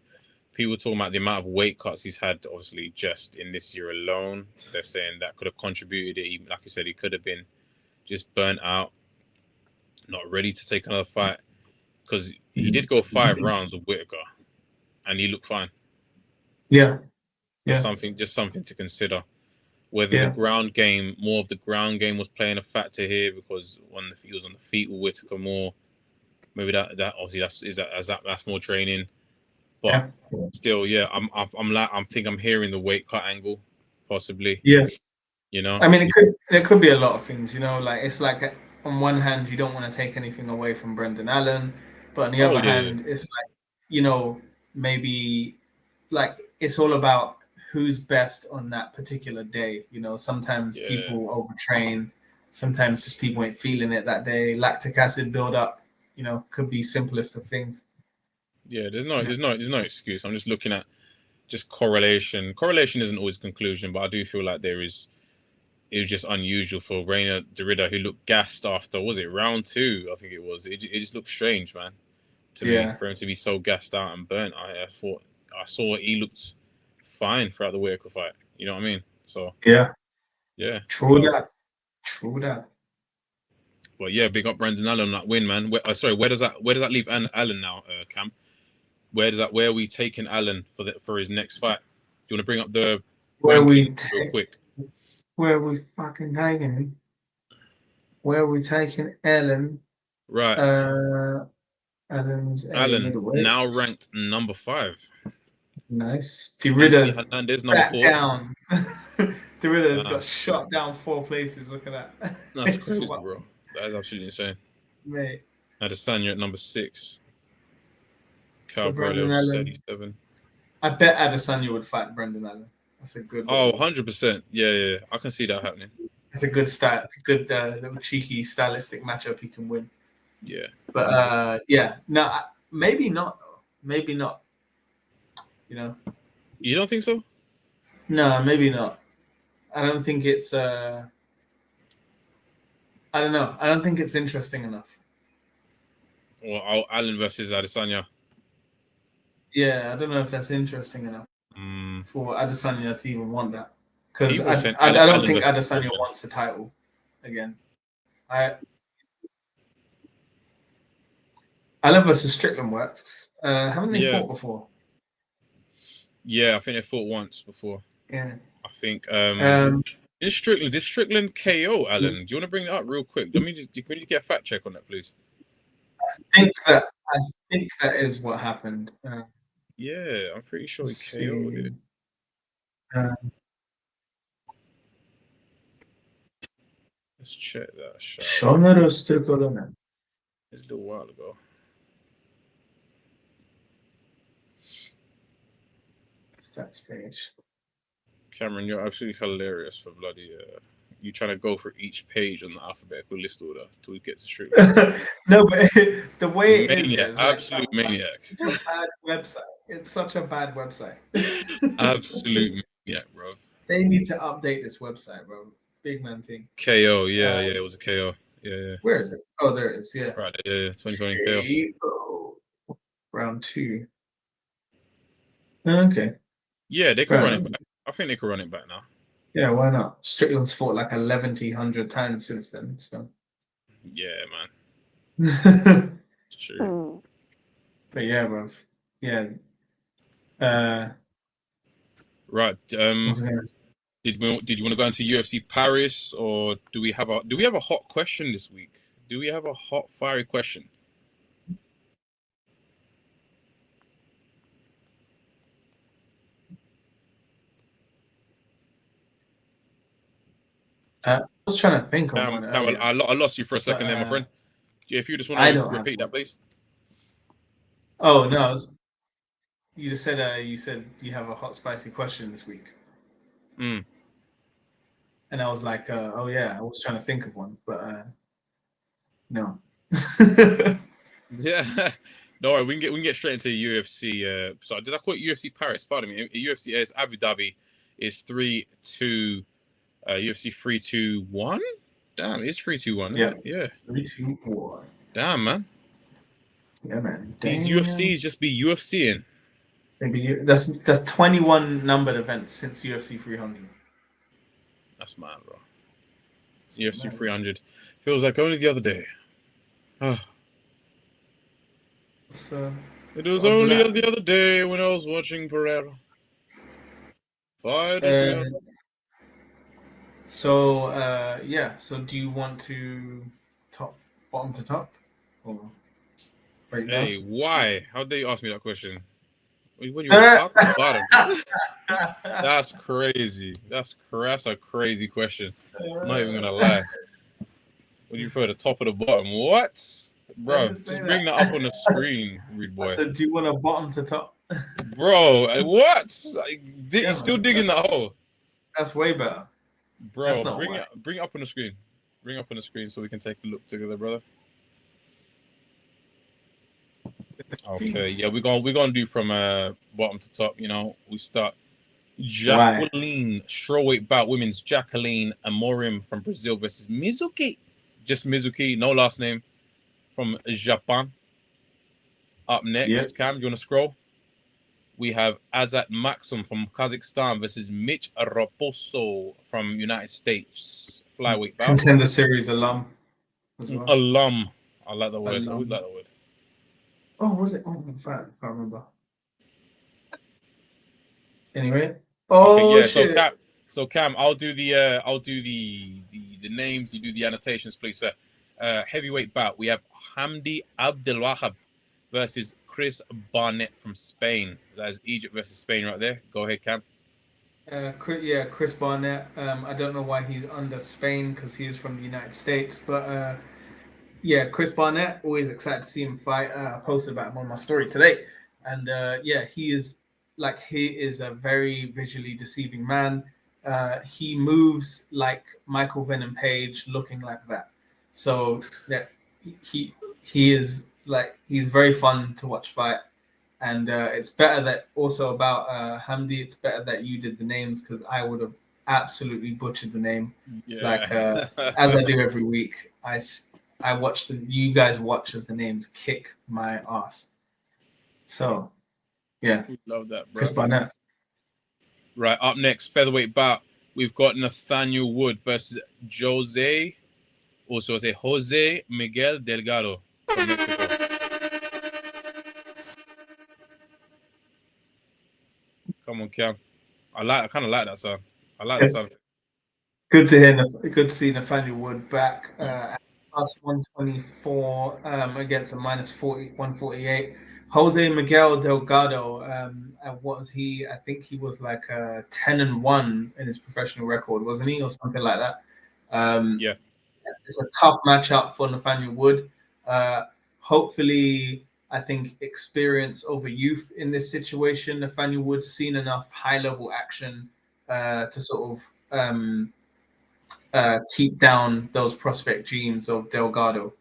People talking about the amount of weight cuts he's had, obviously, just in this year alone. They're saying that could have contributed. Like you said, he could have been just burnt out, not ready to take another fight. Because he did go 5 rounds with Whitaker, and he looked fine. Yeah. Just something to consider. Whether the ground game, more of the ground game was playing a factor here, because he was on the feet with Whitaker more. Maybe that obviously that's more training. But still, I think I'm hearing the weight cut angle, possibly. Yeah. I mean, it could be a lot of things. Like it's like on one hand you don't want to take anything away from Brendan Allen, but on the other hand, it's like maybe like it's all about who's best on that particular day. Sometimes people overtrain, sometimes just people ain't feeling it that day. Lactic acid buildup, could be simplest of things. Yeah, there's no excuse. I'm just looking at just correlation. Correlation isn't always conclusion, but I do feel like it was just unusual for Reina Derrida, who looked gassed after, was it round 2? I think it was. It just looked strange, man, to me, for him to be so gassed out and burnt. I saw he looked fine throughout the Whitaker fight. You know what I mean? So yeah. True that. But yeah, big up Brendan Allen on that win, man. Where does that leave Allen now, Cam? Where are we taking Allen for his next fight? Do you want to bring up the real quick? Where are we fucking taking him? Where are we taking Allen? Right. Allen now ranked number 5. Nice. Derrida Hernandez number 4. Down. Derrida got shot down 4 places. Look at that. That's crazy, bro. That is absolutely insane. Mate. Adesanya at number 6. Cabrillo steady 7. I bet Adesanya would fight Brendan Allen. That's a good. 100%. Yeah. I can see that happening. It's a good little cheeky stylistic matchup he can win. Yeah. But no, maybe not though. Maybe not. You don't think so? No, maybe not. I don't think it's. I don't know. I don't think it's interesting enough. Well, Allen versus Adesanya. Yeah, I don't know if that's interesting enough for Adesanya to even want that. Because I don't think Adesanya wants the title again. Allen versus Strickland works. Haven't they fought before? Yeah, I think they fought once before. Yeah. I think did Strickland KO Allen? Do you want to bring that up real quick? Can you get a fact check on that, please? I think that is what happened. Yeah, I'm pretty sure he KO'd it. Let's check that. It's a little while ago. Stats page. Cameron, you're absolutely hilarious for bloody. You trying to go for each page on the alphabetical list order until we get to Strickland. No, but the way it maniac, is absolute maniac. It's such a bad website. It's such a bad website. Absolute maniac, bro. They need to update this website, bro. Big man thing. KO, yeah, it was a KO. Yeah. Where is it? Oh, there it is. Yeah. Right, yeah, 2020 KO. KO. Round 2. Okay. Yeah, they could run it back. I think they could run it back now. Yeah, why not? Strickland's fought like 1,100 times since then. So. Yeah, man. It's true. But yeah, bro. Yeah. Right. Did you want to go into UFC Paris, or do we have a hot question this week? Do we have a hot fiery question? I was trying to think of one. Cam, I lost you for a second there, my friend. If you just want to repeat that, please. Oh no, you just said you said do you have a hot spicy question this week? Mm. And I was like, oh yeah, I was trying to think of one, but no. Yeah, no worry, we can get straight into UFC. So did I call it UFC Paris? Pardon me. UFC is Abu Dhabi. Is 3-2. UFC 3-2-1. Damn, it's 3-2-1. Yeah, yeah. 3-2-1. Damn, man. Yeah, man. These UFCs just be UFCing. Maybe that's 21 numbered events since UFC 300. That's mad, bro. UFC 300 feels like only the other day. It was only the other day when I was watching Pereira fight. So yeah. So do you want to bottom to top, or right now? Hey, why? How dare you ask me that question? What do you want to talk about? That's crazy. That's a crazy question. I'm not even gonna lie. What do you prefer, the top or the bottom? What? Bro, just bring that up on the screen, rude boy. I said, do you want a bottom to top? Bro, what? You still digging that hole? That's way better. Bro, bring it up on the screen. Bring it up on the screen so we can take a look together, brother. Okay, yeah, we're gonna do from bottom to top. You know, we start Jacqueline strawweight bout, women's Jacqueline Amorim from Brazil versus Mizuki. Just Mizuki, no last name, from Japan. Up next, Cam, you want to scroll? We have Azat Maxim from Kazakhstan versus Mitch Raposo from United States. Flyweight bout. Contender Series alum as well. Alum. I like the word. I always like the word. Oh, was it? Oh, in fact, I can't remember. Anyway. Oh, okay, yeah. Shit. So Cam, I'll do the names. You do the annotations, please, sir. Heavyweight bout. We have Hamdi Abdelwahab versus Chris Barnett from Spain. That is Egypt versus Spain right there. Go ahead, Cam. Chris Barnett. I don't know why he's under Spain because he is from the United States, but yeah, Chris Barnett. Always excited to see him fight. I posted about him on my story today, and yeah, he is a very visually deceiving man. He moves like Michael Venom Page, looking like that. So yeah, he is like, he's very fun to watch fight, and it's better that also about Hamdi. It's better that you did the names because I would have absolutely butchered the name, like as I do every week. I watch you guys watch as the names kick my ass. So yeah, we love that, bro. Chris Barnett. Right, up next, featherweight bout. We've got Nathaniel Wood versus Jose Miguel Delgado from Mexico. Come on, Cam. I kind of like that sound. I like that sound. Good to hear. Good to see Nathaniel Wood back at plus 124 against a minus 148. Jose Miguel Delgado. What was he? I think he was like 10-1 in his professional record, wasn't he, or something like that? Yeah. It's a tough matchup for Nathaniel Wood. Hopefully, I think experience over youth in this situation. Nathaniel Wood's seen enough high-level action to sort of keep down those prospect genes of Delgado.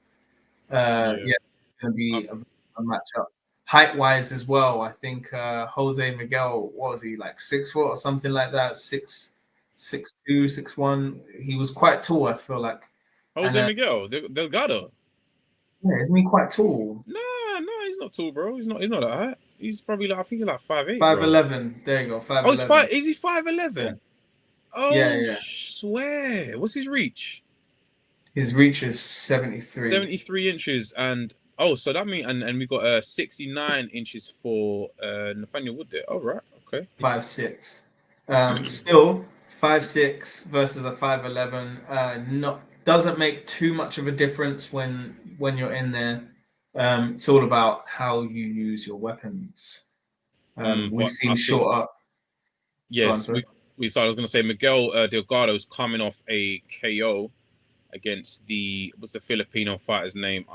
Yeah, it's going to be a matchup. Height-wise as well, I think Jose Miguel, what was he, like 6 foot or something like that? 6'2", 6'1". He was quite tall, I feel like. Jose Miguel Delgado. Yeah, isn't he quite tall? No, he's not tall, bro. He's not that height. He's probably like, I think he's like 5'8", 5'11". There you go, 5'11". Oh, he's 5. Is he 5'11"? Yeah. Oh, Yeah. swear. What's his reach? His reach is 73. 73 inches, and so that means and we got 69 inches for Nathaniel Wood there. Oh, right, okay. 5'6". Still 5'6" versus a 5'11". Doesn't make too much of a difference when you're in there. It's all about how you use your weapons. We've seen shorter. Yes, I was going to say Miguel Delgado's coming off a KO against what's the Filipino fighter's name?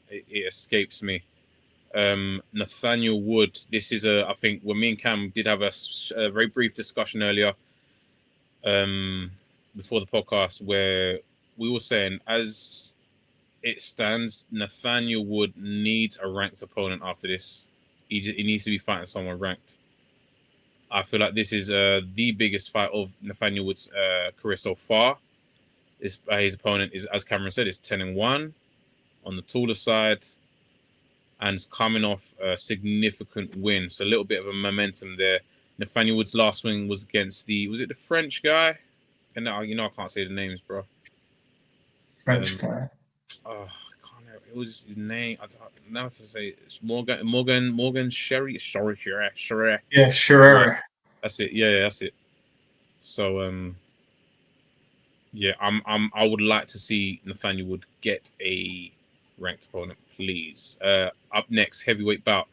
It escapes me. Nathaniel Wood. This is I think when me and Cam did have a very brief discussion earlier, before the podcast, where we were saying, as it stands, Nathaniel Wood needs a ranked opponent after this. He needs to be fighting someone ranked. I feel like this is the biggest fight of Nathaniel Wood's career so far. His opponent is, as Cameron said, is 10-1 on the taller side, and is coming off a significant win. So a little bit of a momentum there. Nathaniel Wood's last win was against was it the French guy? And now, I can't say the names, bro. French guy. Oh, I can't remember. It was his name. Now to say it's Morgan Sherry. Yeah, sure. That's it. Yeah, that's it. So yeah, I would like to see Nathaniel Wood get a ranked opponent, please. Up next, heavyweight bout,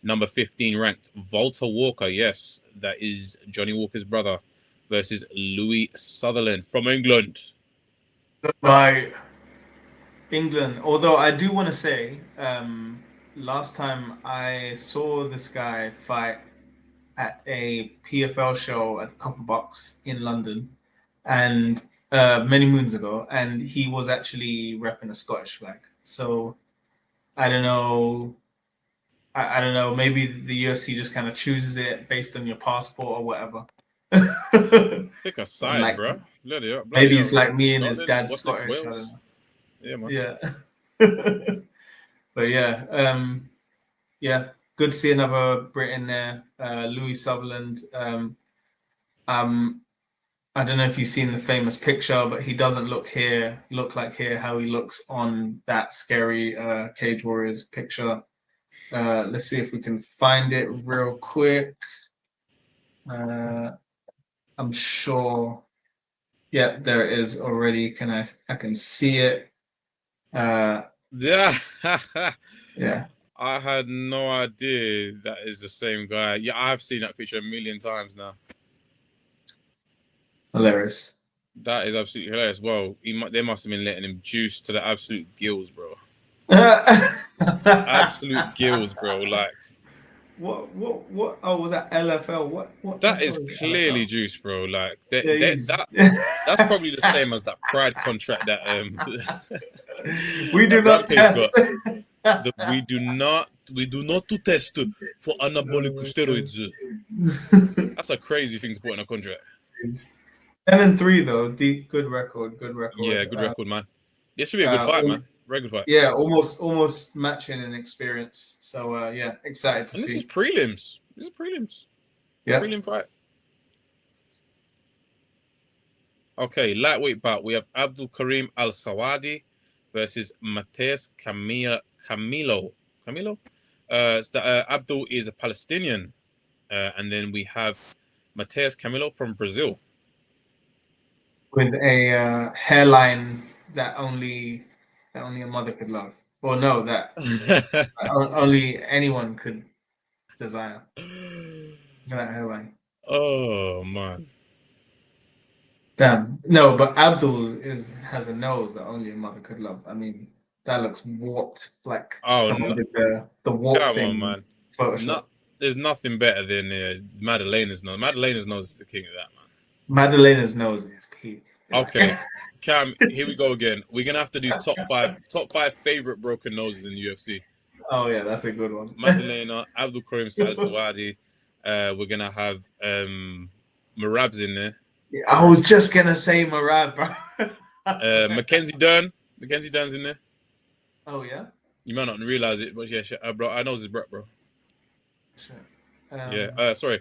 number 15 ranked Walter Walker. Yes, that is Johnny Walker's brother, versus Louis Sutherland from England. Right. England. Although I do want to say, last time I saw this guy fight at a PFL show at the Copper Box in London, and many moons ago, and he was actually repping a Scottish flag. So I don't know. I don't know. Maybe the UFC just kind of chooses it based on your passport or whatever. Pick a side, like, bro. Maybe it's like me and his dad's what's next, Scottish. Wales? Yeah, man. Yeah. But yeah, yeah, good to see another Brit in there. Louis Sutherland. I don't know if you've seen the famous picture, but he doesn't look like how he looks on that scary Cage Warriors picture. Let's see if we can find it real quick. I'm sure. Yeah, there it is already. I can see it. Yeah. Yeah. I had no idea that is the same guy. Yeah, I've seen that picture a million times now. Hilarious. That is absolutely hilarious. Well, they must have been letting him juice to the absolute gills, bro. Absolute gills, bro. Like, what? Oh, was that LFL? What? That is clearly LFL? Juice, bro. Like, that's probably the same as that Pride contract that we do not test. We do not do test for anabolic steroids. That's a crazy thing to put in a contract. 10-3 though, good record. Yeah, good record, man. This should be a good fight, man. Very good fight. Yeah, almost matching in experience. So yeah, excited to see. This is prelims. Yeah, prelim fight. Okay, lightweight bout. We have Abdul Karim Al Sawadi versus Mateus Camilo. Abdul is a Palestinian, and then we have Mateus Camilo from Brazil, with a hairline that only a mother could love. Or no, that only anyone could desire. That hairline. Oh man. Damn. No, but Abdul has a nose that only a mother could love. I mean, that looks warped. Like someone did the warp thing. Come on, man. There's nothing better than Madalena's nose. Madalena's nose is the king of that, man. Madalena's nose is peak. Okay, Cam, here we go again. We're gonna have to do top five favorite broken noses in the UFC. Oh yeah, that's a good one. Madalena, Abdul Karim Al Sawadi. We're gonna have Marab's in there. I was just gonna say Murad, bro. Mackenzie Dern. Mackenzie Dern's in there. Oh yeah. You might not realize it, but yeah, bro, I know his bro. Shit. Yeah. Sorry.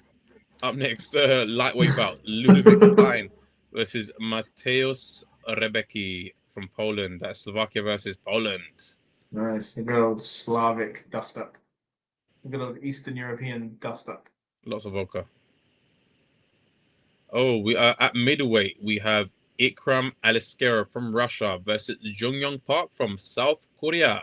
Up next, lightweight bout: Ludovic Fine versus Mateusz Rebecki from Poland. That's Slovakia versus Poland. Nice. The good old Slavic dust up. The good old Eastern European dust up. Lots of vodka. Oh, we are at middleweight. We have Ikram Aliskerov from Russia versus Jungyoung Park from South Korea.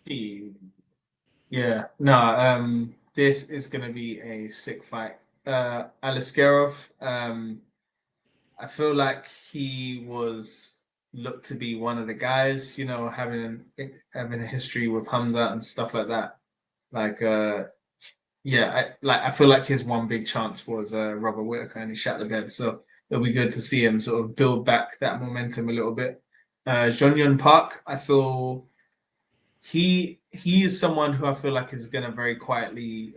Yeah. No. This is gonna be a sick fight. Aliskerov. I feel like he was looked to be one of the guys. You know, having a history with Hamza and stuff like that. Like, yeah, I feel like his one big chance was Robert Whittaker, and he shot the bed. So it'll be good to see him sort of build back that momentum a little bit. Jonghyun Park, I feel he is someone who I feel like is gonna very quietly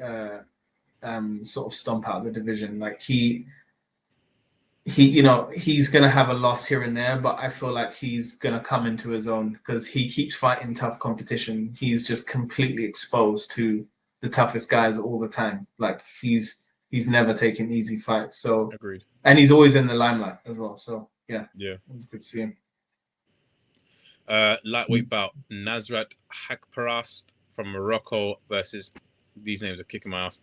sort of stomp out the division. Like he's gonna have a loss here and there, but I feel like he's gonna come into his own because he keeps fighting tough competition. He's just completely exposed to the toughest guys all the time. Like he's never taken easy fights. So Agreed. And he's always in the limelight as well. So yeah, Yeah. it was good to see him. Lightweight bout: Nasrat Hakparast from Morocco versus, these names are kicking my ass,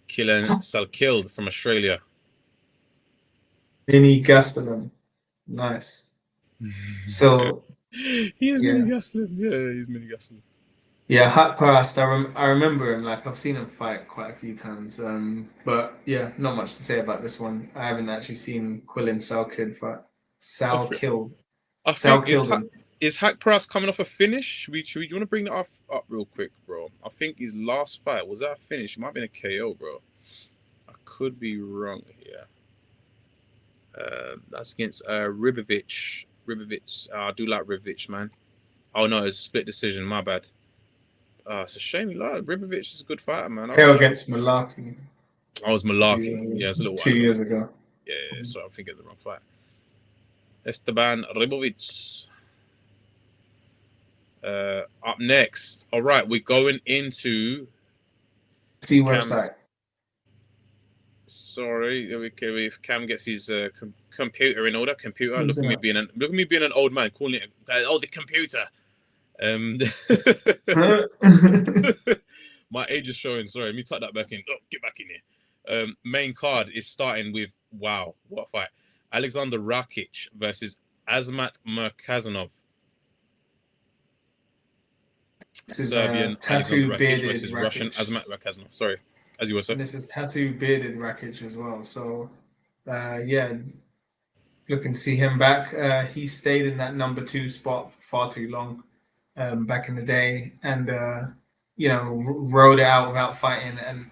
Killen Salkild from Australia. Vinny Gastelum, nice. So He's yeah. Mini Gastelum. Yeah, he's Mini Gastelum. Yeah, Hot Past. I remember him. Like I've seen him fight quite a few times. But yeah, not much to say about this one. I haven't actually seen Quillen Salkid fight. Sal killed. I Sal think killed him. is Hakparast coming off a finish? Should we you want to bring that up real quick, bro? I think his last fight was that a finish. It might have been a KO, bro. I could be wrong here. That's against Ribovic. I do like Ribovic, man. Oh no, it's a split decision. My bad. It's a shame. Ribovic is a good fighter, man. KO against Malarkey. I was Malarkey. Yeah, it's a little while 2 years ago. Yeah, so I'm thinking of the wrong fight. Esteban Ribovic. Up next. All right, we're going into See website. Sorry, if Cam gets his computer in order. Computer, look at me being an old man calling it the computer. My age is showing. Sorry, let me tuck that back in. Oh, get back in here. Main card is starting with, wow, what a fight. Alexander Rakic versus Azmat Merkazanov. Serbian Alexander Rakic versus Russian Azmat Merkazanov. Sorry, as you were saying. This is tattoo bearded Rakic as well. So, yeah, looking to see him back. He stayed in that number 2 spot for far too long back in the day, and rode it out without fighting. And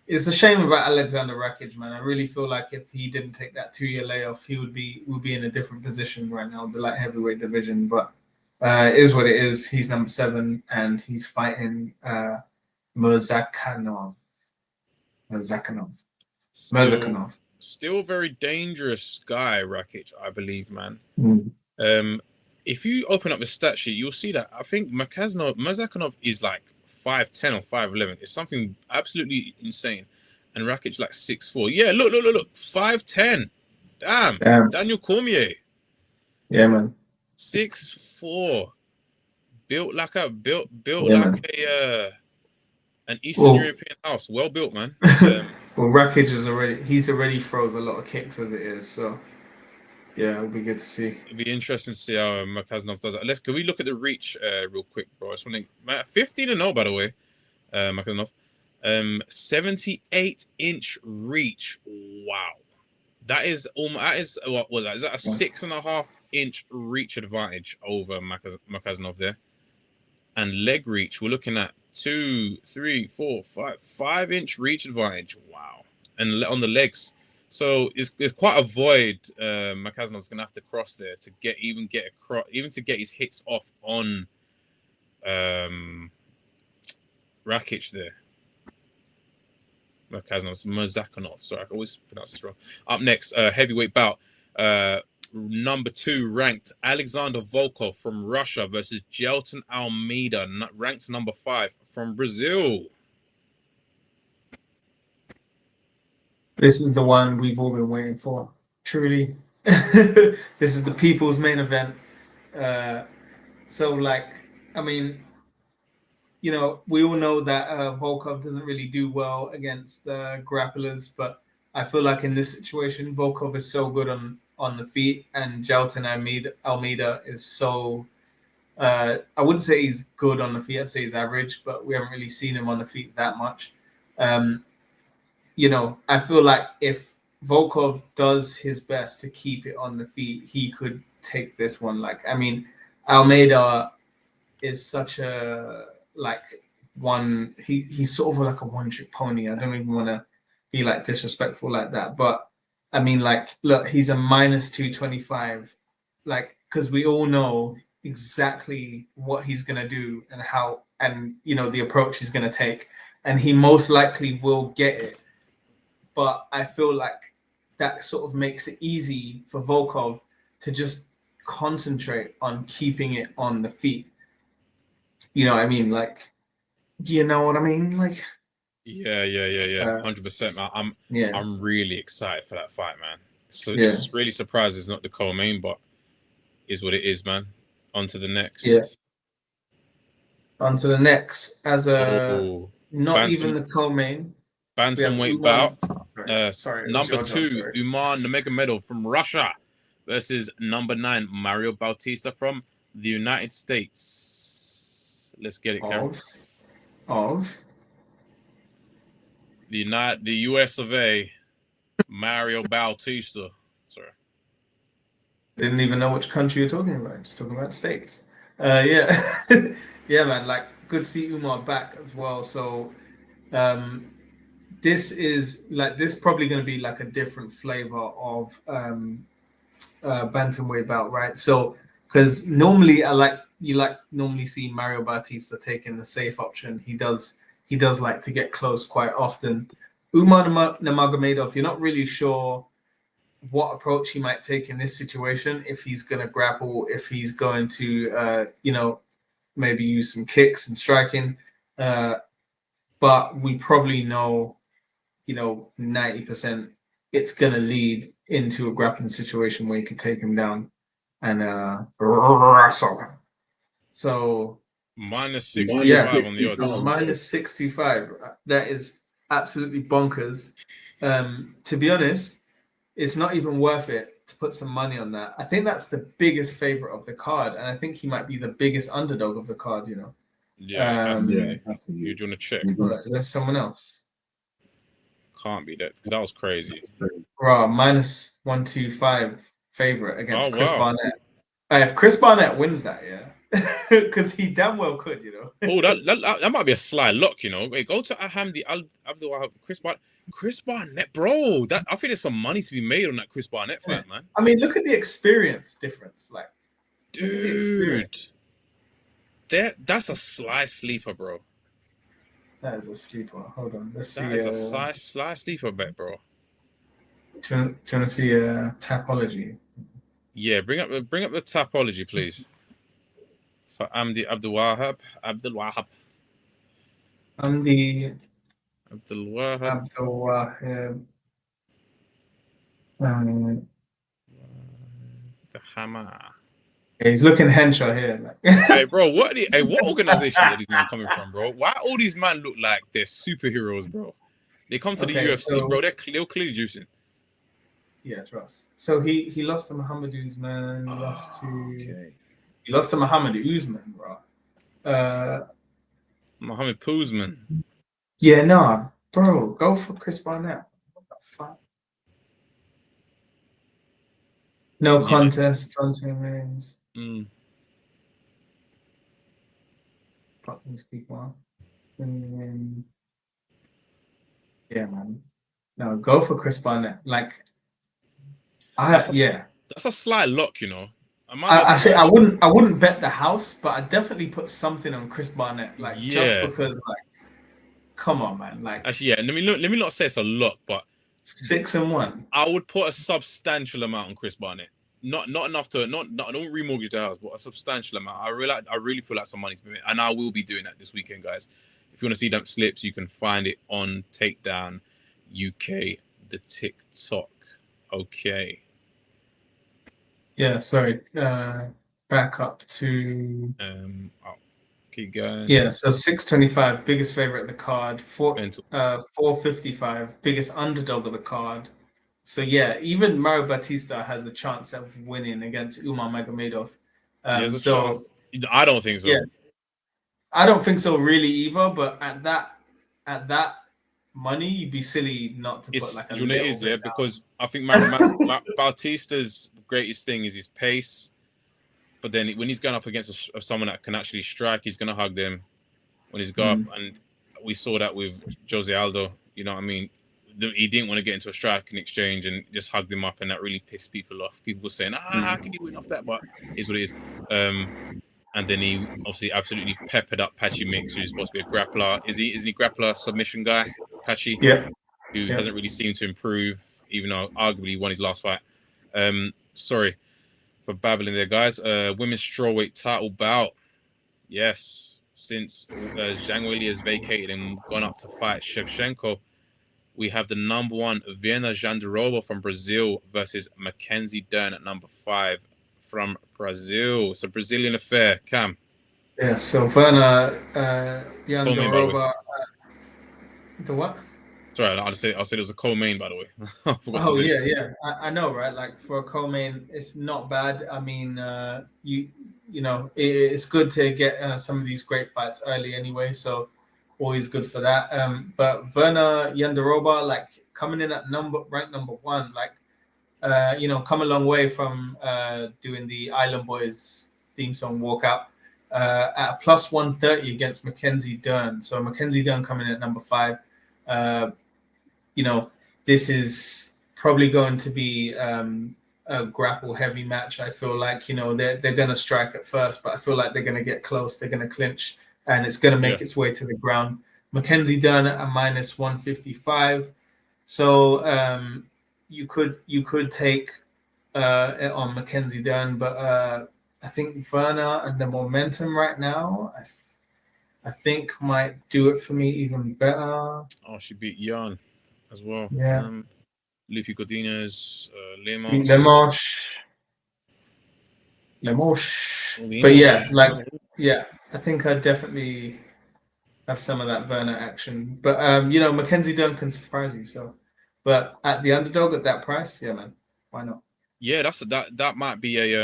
it's a shame about Alexander Rakic, man. I really feel like if he didn't take that 2-year layoff, he would be in a different position right now, the light heavyweight division. But it is what it is. He's number 7, and he's fighting Murzakanov. Still a very dangerous guy, Rakic, I believe, man. If you open up the stat sheet, you'll see that I think Murzakanov is like 5'10" or 5'11". It's something absolutely insane. And Rakic like 6'4". Yeah, look. 5'10". Damn. Daniel Cormier. Yeah, man. 6'4". Built like an Eastern European house. Well built, man. Well, Rakic he's already throws a lot of kicks as it is, so yeah, it'll be good to see. It'll be interesting to see how Merkazanov does that. Can we look at the reach real quick, bro? I just want to 15-0, by the way, Merkazanov. 78-inch reach. Wow, that is what was that? Is that a 6.5-inch reach advantage over Merkazanov there? And leg reach, we're looking at 2, 3, 4, 5-inch reach advantage. Wow, and on the legs. So it's quite a void. Merkazanov's gonna have to cross there to get his hits off on Rakic there. Murzakanov. Sorry, I always pronounce this wrong. Up next, heavyweight bout. Number 2 ranked Alexander Volkov from Russia versus Jalin Almeida, ranked number 5 from Brazil. This is the one we've all been waiting for. Truly, this is the people's main event. So, like, I mean, you know, we all know that Volkov doesn't really do well against grapplers, but I feel like in this situation, Volkov is so good on the feet, and Jalin Almeida is so. I wouldn't say he's good on the feet. I'd say he's average, but we haven't really seen him on the feet that much. You know, I feel like if Volkov does his best to keep it on the feet, he could take this one. Like, I mean, Almeida is such a he's sort of like a one-trick pony. I don't even want to be like disrespectful like that, but I mean, like, look, he's a minus 225, like, because we all know exactly what he's gonna do and how, and you know, the approach he's gonna take, and he most likely will get it. But I feel like that sort of makes it easy for Volkov to just concentrate on keeping it on the feet. You know what I mean? Like, you know what I mean? Like, Yeah. 100%. I'm really excited for that fight, man. So it's really surprised it's not the co-main, but is what it is, man. On to the next. Yeah. On to the next, as a not even the co-main. Bantamweight bout. Number 2, sorry. Umar Nurmagomedov from Russia versus number 9, Mario Bautista from the United States. Let's get it, Cameron. The US of A, Mario Bautista. Sorry. Didn't even know which country you're talking about. Just talking about states. Yeah. Yeah, man. Like, good to see Umar back as well. So, this is probably going to be like a different flavor of bantamweight bout, right? So, because normally normally see Mario Bautista taking the safe option. He does like to get close quite often. Umar Nurmagomedov, you're not really sure what approach he might take in this situation. If he's going to grapple, if he's going to maybe use some kicks and striking. But we probably know, 90% it's going to lead into a grappling situation where you can take him down and wrestle. So minus 65 on the odds. Minus 65. That is absolutely bonkers. To be honest, it's not even worth it to put some money on that. I think that's the biggest favorite of the card, and I think he might be the biggest underdog of the card. Yeah. You want to check? Is there someone else? Can't be that. That was crazy. Bro, minus 125 favorite against Chris wow. Barnett. If Chris Barnett wins that, because he damn well could, Oh, that might be a sly lock, Wait, go to Hamdi Abdul Chris Barnett, bro. I think there's some money to be made on that Chris Barnett fight, man. I mean, look at the experience difference, like, dude. That's a sly sleeper, bro. That is a sleeper. Hold on, let's see. That is a sly sleeper bet, bro. Do you want to see a Tapology? Yeah, bring up the Tapology, please. For Amdi Abdul Wahab. Amdi Abdul Wahab. The Hammer. Yeah, he's looking Henshaw here. Hey, bro, what organization are these men coming from, bro? Why all these men look like they're superheroes, bro? They come to the UFC, bro. They're clearly juicing. Yeah, trust. So he lost to Muhammad Usman. He lost to Muhammad Usman, bro. Muhammad Usman. Yeah, no, bro. Go for Chris Barnett. What the fuck? No contest. 20 rings. Fuck these people. Yeah, man. No, go for Chris Barnett. Like, that's a slight lock, I wouldn't bet the house, but I definitely put something on Chris Barnett, just because, come on, man. Like Actually, yeah. Let me not say it's a lot, but 6-1. I would put a substantial amount on Chris Barnett. Not enough to not I don't remortgage the house, but a substantial amount. I really feel like some money's been made, and I will be doing that this weekend, guys. If you want to see them slips, you can find it on Takedown UK, the TikTok. Okay. Yeah, sorry. Back up to I'll keep going. yeah. So 625, biggest favorite of the card. Mental. 455, biggest underdog of the card. So yeah, even Mario Batista has a chance of winning against Umar Magomedov. He has a So chance. I don't think so. yeah, I don't think so really either. But at that money, you'd be silly not to put like a You know what it little is, bit yeah, down. because I think Bautista's greatest thing is his pace. But then when he's going up against someone that can actually strike, he's going to hug them when he's got up. And we saw that with Jose Aldo. You know what I mean? He didn't want to get into a striking exchange and just hugged him up, and that really pissed people off. People were saying, how can you win off that? But it's what it is. And then he obviously absolutely peppered up Patchy Mix, who's supposed to be a grappler. Isn't he grappler submission guy, Patchy? Yeah. Who hasn't really seemed to improve, even though arguably he won his last fight. Sorry for babbling there, guys. Women's strawweight title bout. Yes. Since Zhang Weili has vacated and gone up to fight Shevchenko, we have the number 1 Viana Jandiroba from Brazil versus Mackenzie Dern at number 5 from Brazil. It's a Brazilian affair. Cam. Yeah, so Verna Jandiroba. The what? Sorry, I'll say it was a co-main, by the way. I forgot to say. Yeah. I know, right? Like for a co-main, it's not bad. I mean, you know, it's good to get some of these great fights early anyway. So always good for that. But Verna Jandiroba, like coming in at ranked number 1, like you know, come a long way from doing the Island Boys theme song walkout at a plus 130 against Mackenzie Dern. So Mackenzie Dern coming in at number 5. You know, this is probably going to be a grapple heavy match. I feel like, you know, they're going to strike at first, but I feel like they're going to get close. They're going to clinch, and it's going to make its way to the ground. Mackenzie Dern at a minus 155. So you could take it on Mackenzie Dern, but I think Verna and the momentum right now, I think might do it for me even better. Oh, she beat Jan as well. Yeah. Lupi Godinez, Lemos. But yeah, like I think I definitely have some of that Verna action. But you know, Mackenzie Dern can surprise you. So, but at the underdog at that price, yeah, man, why not? Yeah, that might be a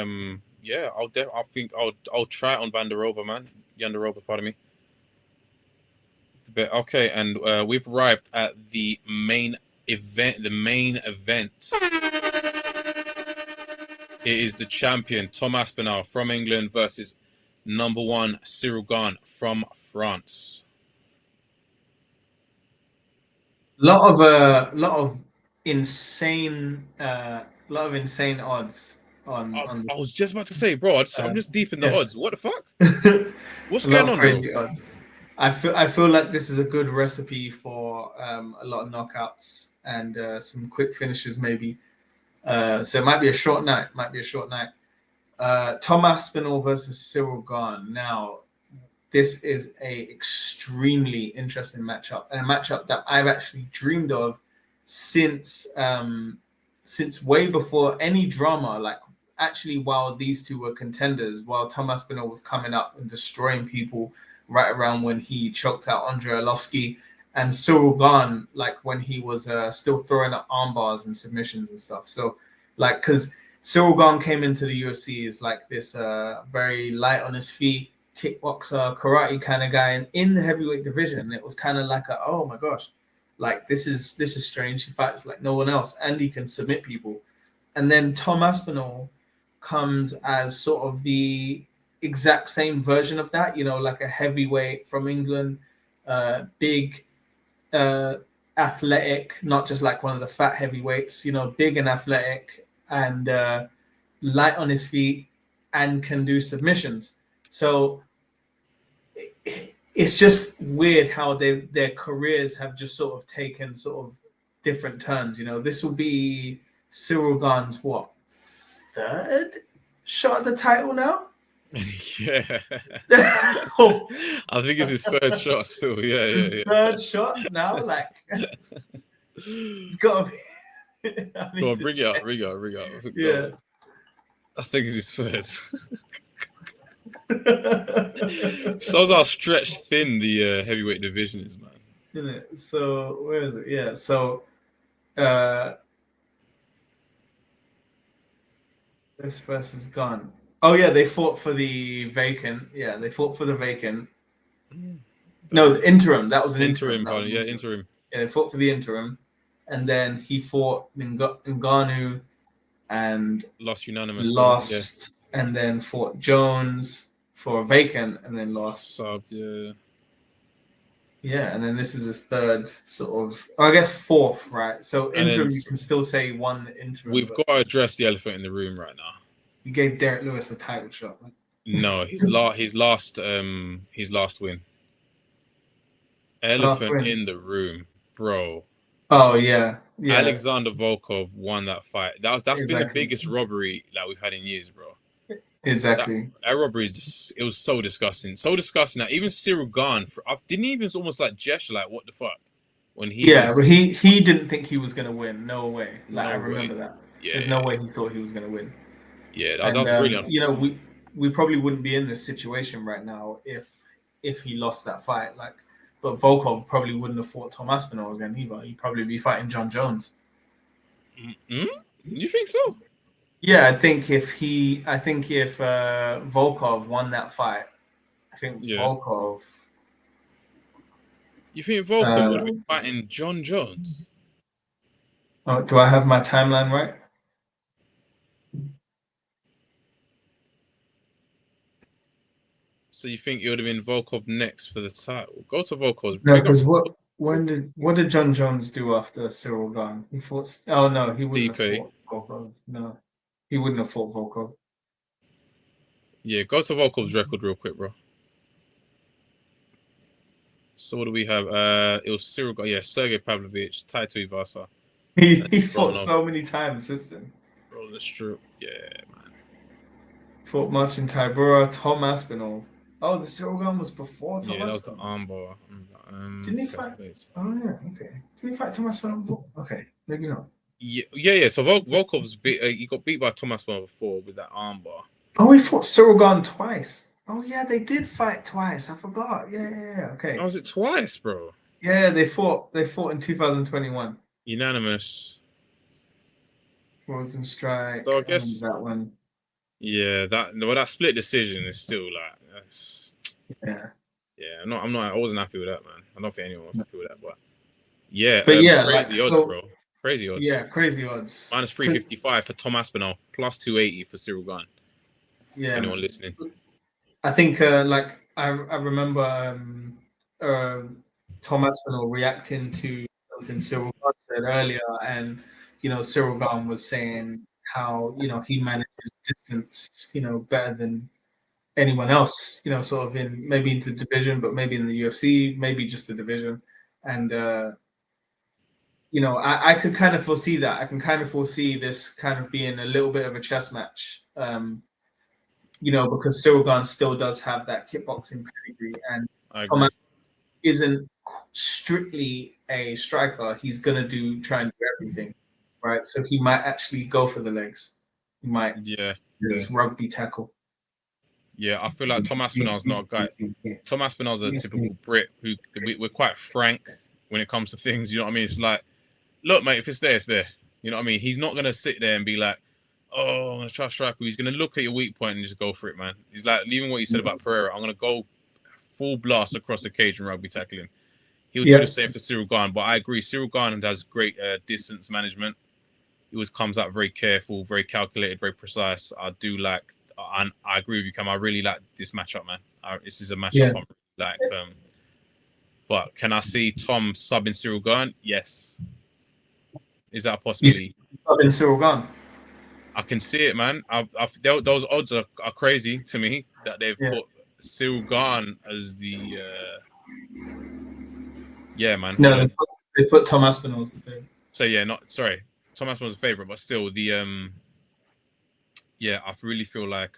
yeah. I think I'll try it on Jandiroba, pardon me. Okay, and we've arrived at the main event. It is the champion Tom Aspinall from England versus number 1 Cyril Gane from France. Lot of insane odds on. I was just about to say, bro. I'm just deep in the odds. What the fuck? What's going on, crazy bro? Odds. I feel like this is a good recipe for a lot of knockouts and some quick finishes, maybe. So it might be a short night. Tom Aspinall versus Cyril Gane. Now, this is a extremely interesting matchup, and a matchup that I've actually dreamed of since way before any drama. Like actually, while these two were contenders, while Tom Aspinall was coming up and destroying people right around when he choked out Andrei Arlovski, and Cyril Gane, like when he was still throwing up arm bars and submissions and stuff. So, like, because Cyril Gane came into the UFC as like this very light on his feet, kickboxer, karate kind of guy, and in the heavyweight division, it was kind of like oh my gosh, like this is strange. He fights like no one else, and he can submit people. And then Tom Aspinall comes as sort of the exact same version of that, you know, like a heavyweight from England, big, athletic, not just like one of the fat heavyweights, you know, big and athletic and light on his feet and can do submissions. So it's just weird how their careers have just sort of taken sort of different turns. You know, this will be Cyril Gane's what, third shot at the title now? Yeah. Oh, I think it's his third shot still. Yeah. third shot now, like it's got to be. I Go need on, to bring it check. up. Yeah. I think it's his third. Shows how stretched thin the heavyweight division is, man. Isn't it? So where is it? Yeah. So this versus Gunn. Oh yeah, they fought for the vacant. Yeah, they fought for the vacant. No, the interim. That was an interim. That was Pardon. an Yeah, interim. interim. Yeah, they fought for the interim, and then he fought Ngannou and Lost unanimously. lost, and then fought Jones for a vacant, and then Yeah. lost. Subbed, yeah. Yeah, and then this is his third sort of, I guess fourth, right? So And interim, then you can still say one interim. We've got to address the elephant in the room right now. You gave Derek Lewis a title shot. Man. No, his last win. Elephant win. in the room, bro. Oh yeah. Alexander Volkov won that fight. That's been the Exactly. biggest robbery that we've had in years, bro. Exactly. That robbery is just, it was so disgusting. So disgusting that even Cyril Gane, didn't even almost like gesture like, what the fuck? When he was, but he didn't think he was gonna win. No way. Like No I remember way. that. Yeah, There's no way he thought he was gonna win. Yeah, that was really unfortunate. You know, we probably wouldn't be in this situation right now if he lost that fight. Like, but Volkov probably wouldn't have fought Tom Aspinall again either. He'd probably be fighting John Jones. You think so? Yeah, I think if Volkov won that fight, I think Volkov. You think Volkov would be fighting John Jones? Oh, do I have my timeline right? So you think it would have been Volkov next for the title? Go to Volkov's. No, because what did John Jones do after Cyril Gane? He fought. Oh no, he wouldn't have fought Volkov. No, he wouldn't have fought Volkov. Yeah, go to Volkov's record real quick, bro. So what do we have? It was Cyril. Yeah, Sergey Pavlovich, Taito Ivasa. He fought so many times since then. Bro, that's true. Yeah, man. Fought Marcin Tybura, Tom Aspinall. Oh, the Cyril Gane was before Tom Aspinall. Yeah, that was the armbar. Didn't he fight? Oh yeah, okay. Didn't he fight Tom Aspinall? Okay, maybe not. Yeah. So Volkov's he got beat by Tom Aspinall before with that armbar. Oh, he fought Cyril Gane twice. Oh yeah, they did fight twice. I forgot. Yeah. Okay. Oh, was it twice, bro? Yeah, they fought in 2021. Unanimous. Frozen Strike. So I guess that one. Yeah, that split decision is still like that's. Yeah, I wasn't happy with that, man. I don't think anyone was happy with that, but crazy odds, bro. Crazy odds. Yeah, crazy odds. Minus 355 for Tom Aspinall, plus 280 for Cyril Gane. Yeah. Anyone listening? I think I remember Tom Aspinall reacting to something Cyril Gane said earlier, and Cyril Gane was saying how he manages distance better than anyone else, sort of maybe into the division, but maybe in the UFC, maybe just the division. And I could kind of foresee that. I can kind of foresee this kind of being a little bit of a chess match. Because Cyril Gane still does have that kickboxing pedigree, and Tom isn't strictly a striker. He's gonna try and do everything, right? So he might actually go for the legs. He might, this rugby tackle. Yeah, I feel like Tom Aspinall's not a guy. Tom Aspinall's a typical Brit who we're quite frank when it comes to things. You know what I mean? It's like, look, mate, if it's there, it's there. You know what I mean? He's not gonna sit there and be like, oh, I'm gonna try strike. He's gonna look at your weak point and just go for it, man. He's like, even what you said about Pereira, I'm gonna go full blast across the cage and rugby tackle him. He'll do the same for Cyril Gane, but I agree. Cyril Gane has great distance management. He always comes out very careful, very calculated, very precise. I do like, and I agree with you, Cam. I really like this matchup, man. This is a matchup I'm like. But can I see Tom subbing Cyril Gane? Yes. Is that a possibility? Subbing Cyril Gane. I can see it, man. Those odds are crazy to me that they've put Cyril Gane as the yeah, man. No, Hold on. they put Tom Aspinall as the favorite. So yeah, Tom Aspinall's a favorite, but still the yeah, I really feel like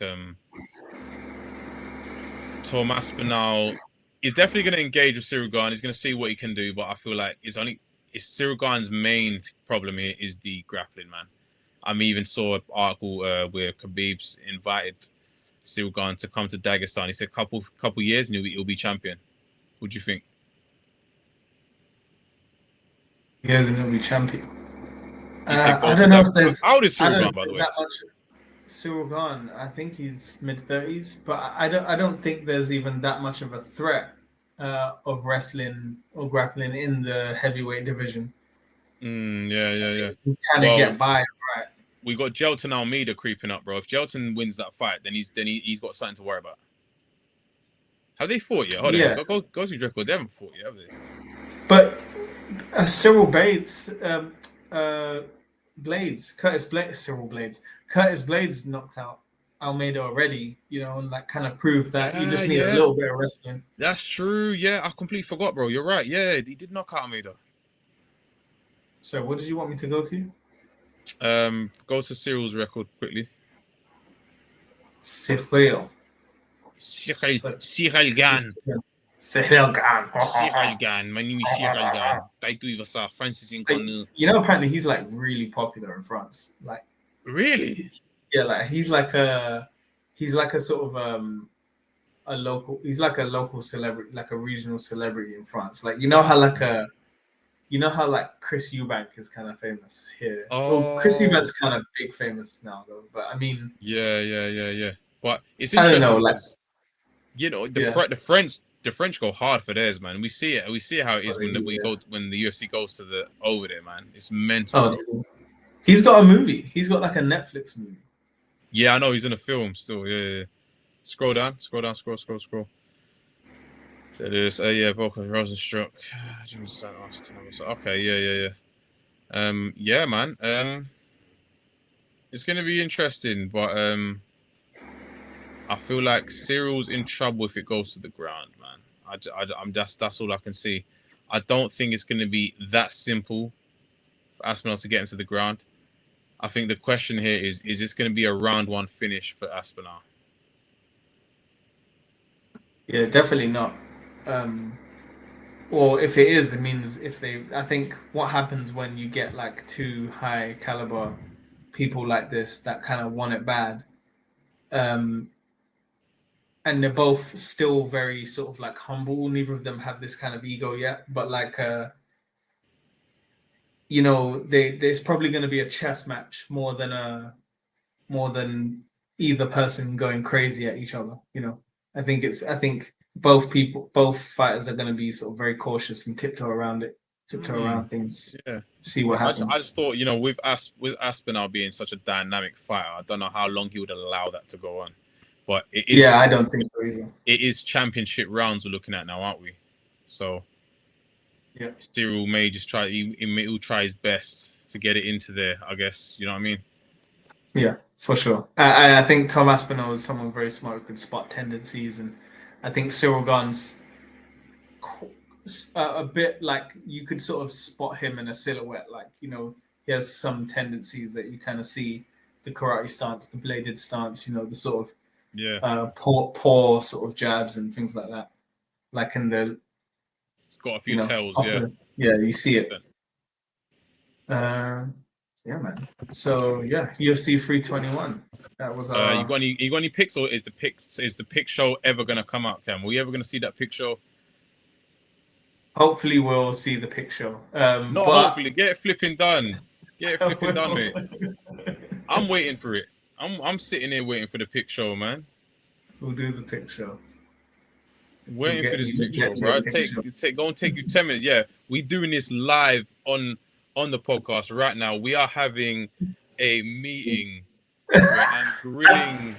Tom Aspinall is definitely going to engage with Cyril Gane. He's going to see what he can do, but I feel like it's Cyril Gane's main problem here is the grappling, man. I even saw an article where Khabib's invited Cyril Gane to come to Dagestan. He said couple years and he'll be champion. What do you think? Years and he'll be champion. He said I don't know if there's. How old is Cyril Gane, by the way? That much. Cyril Gane, I think he's mid-30s, but I don't think there's even that much of a threat of wrestling or grappling in the heavyweight division. Yeah. You kind of get by, right? We got Jalin Almeida creeping up, bro. If Jalin wins that fight, then he's got something to worry about. Have they fought yet? Hold on. Go to your record. They haven't fought yet, have they? But Cyril Blades, Curtis Blades knocked out Almeida already, and like kind of proved that you just need a little bit of wrestling. That's true. Yeah, I completely forgot, bro. You're right. Yeah, he did knock out Almeida. So, what did you want me to go to? Go to Cyril's record quickly. Cyril Gane. Cyril Gane. Cyril Gane. My name is Cyril Gane. Francis Ngannou. Apparently he's like really popular in France. Like, really? Yeah, like he's like a sort of a local celebrity, like a regional celebrity in France. Like how Chris Eubank is kind of famous here. Oh, well, Chris Eubank's kind of big famous now though. But I mean, yeah. But it's interesting. I don't know, the French go hard for theirs, man. We see it. We see how it is when the UFC goes to over there, man. It's mental. Oh, he's got a movie. He's got like a Netflix movie. Yeah, I know he's in a film still. Yeah. Scroll down. Scroll. There it is. Yeah, Volker Rosenstruck. Okay, yeah. Yeah, man. It's gonna be interesting, but I feel like Cyril's in trouble if it goes to the ground, man. I'm that's all I can see. I don't think it's gonna be that simple for Aspinall to get him to the ground. I think the question here is this going to be a round one finish for Aspinall? Yeah, definitely not. Or if it is, it means I think what happens when you get like two high caliber people like this that kind of want it bad, and they're both still very sort of like humble. Neither of them have this kind of ego yet, but like, there's probably going to be a chess match more than either person going crazy at each other. I think both fighters are going to be sort of very cautious and tiptoe around things. Yeah. See what happens. I just thought, with Aspinall being such a dynamic fighter, I don't know how long he would allow that to go on. But it is. Yeah, I don't think so either. It is championship rounds we're looking at now, aren't we? So. Yeah. Cyril may just he'll try his best to get it into there, I guess. You know what I mean? Yeah, for sure. I think Tom Aspinall is someone very smart who can spot tendencies, and I think Cyril Gane's a bit like you could sort of spot him in a silhouette. Like, he has some tendencies that you kind of see: the karate stance, the bladed stance, the sort of poor sort of jabs and things like that. Like in the it's got a few tells, yeah, you see it. Yeah, man. So yeah, UFC 321. That was you got any picks, or is the pick show ever gonna come out, Cam? Are we ever gonna see that pick show? Hopefully we'll see the pick show. Hopefully, get it flipping done. Mate. I'm waiting for it. I'm sitting here waiting for the pick show, man. We'll do the pick show. Waiting for this picture, bro. Take you 10 minutes. Yeah, we doing this live on the podcast right now. We are having a meeting where I'm grilling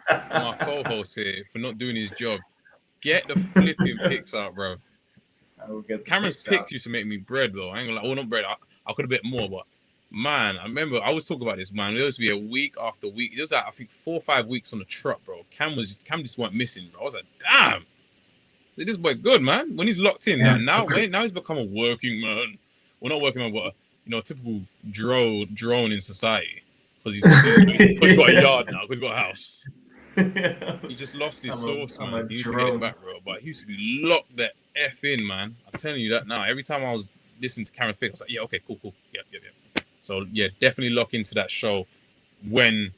my co-host here for not doing his job. Get the flipping picks out, bro. Cameron's picks used to make me bread, though. I ain't gonna lie. Well, not bread. I could have bit more, but Man, I remember I was talking about this, man. It was be a week after week. It was like, I think 4 or 5 weeks on the truck, bro. Cam just went missing, bro. I was like, damn. This boy good, man. When he's locked in, Yeah, now he's become a working man. Well, not working man, but typical drone in society. Because he's got a yard now, because he's got a house. He just lost his source, man. He needs to get it back, bro. But he used to be locked the F in, man. I'm telling you that now. Every time I was listening to Cameron Pick, I was like, yeah, okay, cool. Yeah. So, yeah, definitely lock into that show when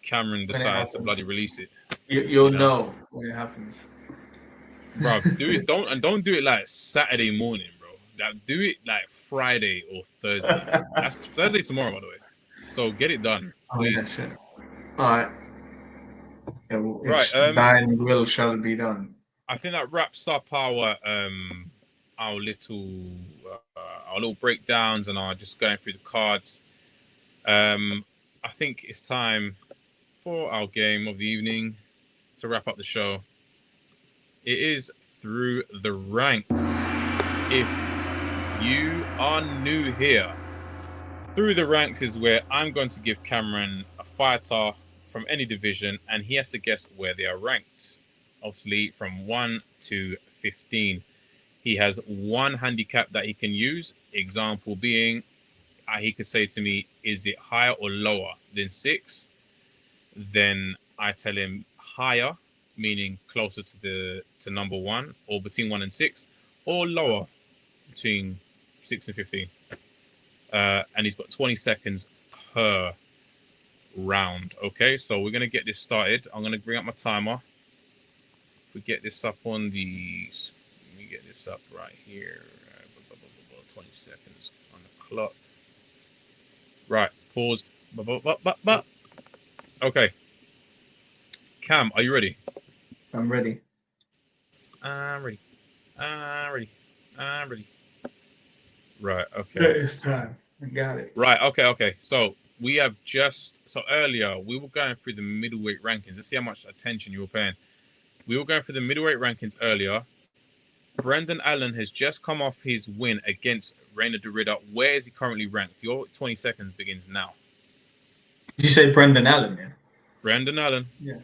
Cameron decides to bloody release it. You'll know when it happens. Bro, don't do it like Saturday morning, bro. Like, do it like Friday or Thursday. That's Thursday tomorrow, by the way. So get it done, please. Oh, yeah, all right. Yeah, Right. Thine will shall be done. I think that wraps up our little breakdowns and our just going through the cards. I think it's time for our game of the evening to wrap up the show. It is Through the Ranks. If you are new here, Through the Ranks is where I'm going to give Cameron a fighter from any division, and he has to guess where they are ranked. Obviously, from 1 to 15. He has one handicap that he can use. Example being, he could say to me, is it higher or lower than 6? Then I tell him higher, meaning closer to number 1, or between 1 and 6, or lower between 6 and 15. And he's got 20 seconds per round. Okay, so we're going to get this started. I'm going to bring up my timer. If we get this up on the... Let me get this up right here. 20 seconds on the clock. Right, paused. Okay. Cam, are you ready? I'm ready. I'm ready. Right, okay. It's time. I got it. Right, okay. So we have earlier we were going through the middleweight rankings. Let's see how much attention you were paying. We were going through the middleweight rankings earlier. Brendan Allen has just come off his win against Reina Derrida. Where is he currently ranked? Your 20 seconds begins now. Did you say Brendan Allen? Yeah. Brendan Allen. Yeah.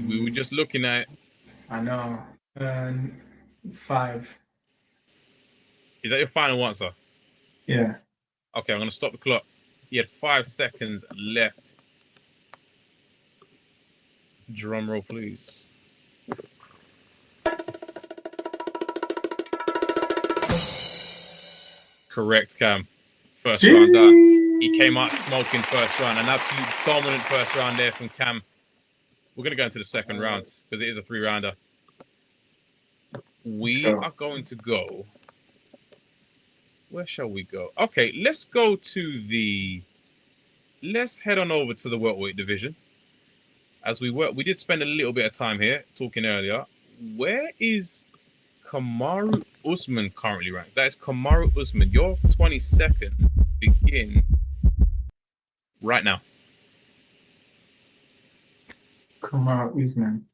We were just looking at. I know. 5. Is that your final answer? Yeah. Okay, I'm going to stop the clock. He had 5 seconds left. Drum roll, please. Correct, Cam. First round done. He came out smoking first round. An absolute dominant first round there from Cam. We're going to go into the second round because it is a 3-rounder. We are going to go... Where shall we go? Okay, let's go to let's head on over to the welterweight division. As we did spend a little bit of time here talking earlier. Where is Kamaru Usman currently ranked? That is Kamaru Usman. Your 20 seconds begins right now. Kamaru Usman.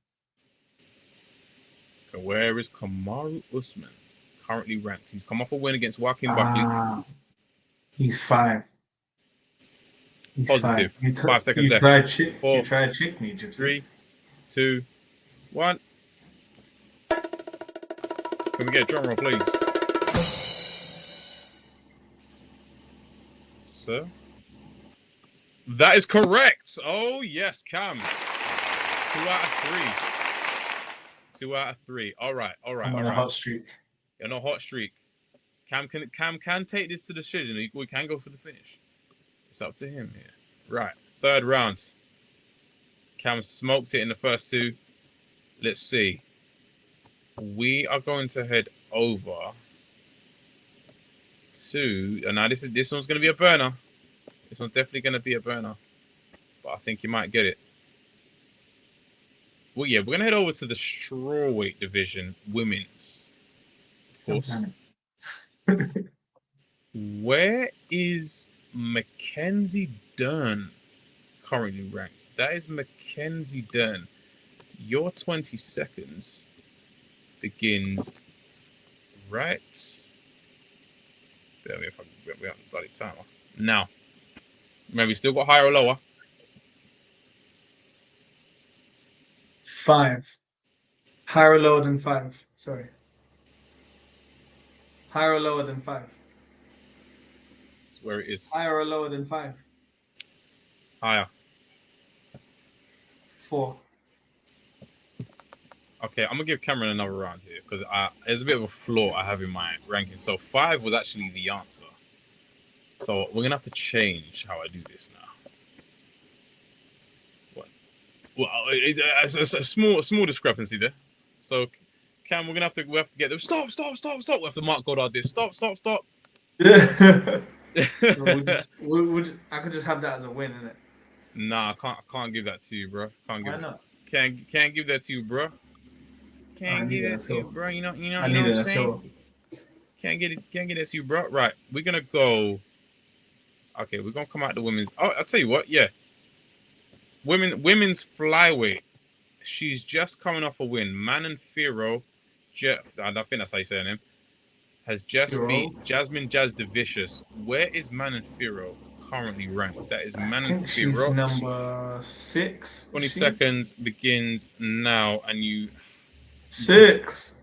Okay, where is Kamaru Usman currently ranked? He's come off a win against Joaquin Buckley. He's 5. He's Positive. 5 seconds left. You tried to trick me, Gypsy. 3, 2, 1. Can we get a drum roll, please? Sir? That is correct. Oh, yes, Cam. 2 out of 3. 2 out of 3. All right. I'm on a hot streak. You're on a hot streak. Cam can take this to the decision. We can go for the finish. It's up to him here. Right. 3rd round. Cam smoked it in the first 2. Let's see. We are going to head over to... Now, this one's going to be a burner. This one's definitely going to be a burner. But I think you might get it. Well, yeah, we're going to head over to the strawweight division, women's. Of course. Where is Mackenzie Dern currently ranked? That is Mackenzie Dern. Your 20 seconds begins right Yeah, if we haven't got it timer. Now, remember, we still got higher or lower. 5. Higher or lower than 5. Sorry. Higher or lower than 5. That's where it is. Higher or lower than 5. Higher. 4. Okay, I'm gonna give Cameron another round here because there's a bit of a flaw I have in my ranking. So 5 was actually the answer. So we're gonna have to change how I do this now. What? Well, it's a small discrepancy there. So Cam, we have to get them. Stop! We have to mark Goddard this. Stop! Yeah. I could just have that as a win, innit? Nah, I can't give that to you, bro. Why not? Can't give that to you, bro. Can't give that to you, bro. You know what I'm saying? Can't get that to you, bro. Right, we're gonna go. Okay, we're gonna come out the women's. Oh, I'll tell you what. Yeah, women's flyweight. She's just coming off a win. Manon Firo, I think that's how you say her name. Has just beat Jasmine Jazz the Vicious. Where is Manon Firo currently ranked? That is Manon Firo. She's number 6. 20 seconds begins now, and you. 6.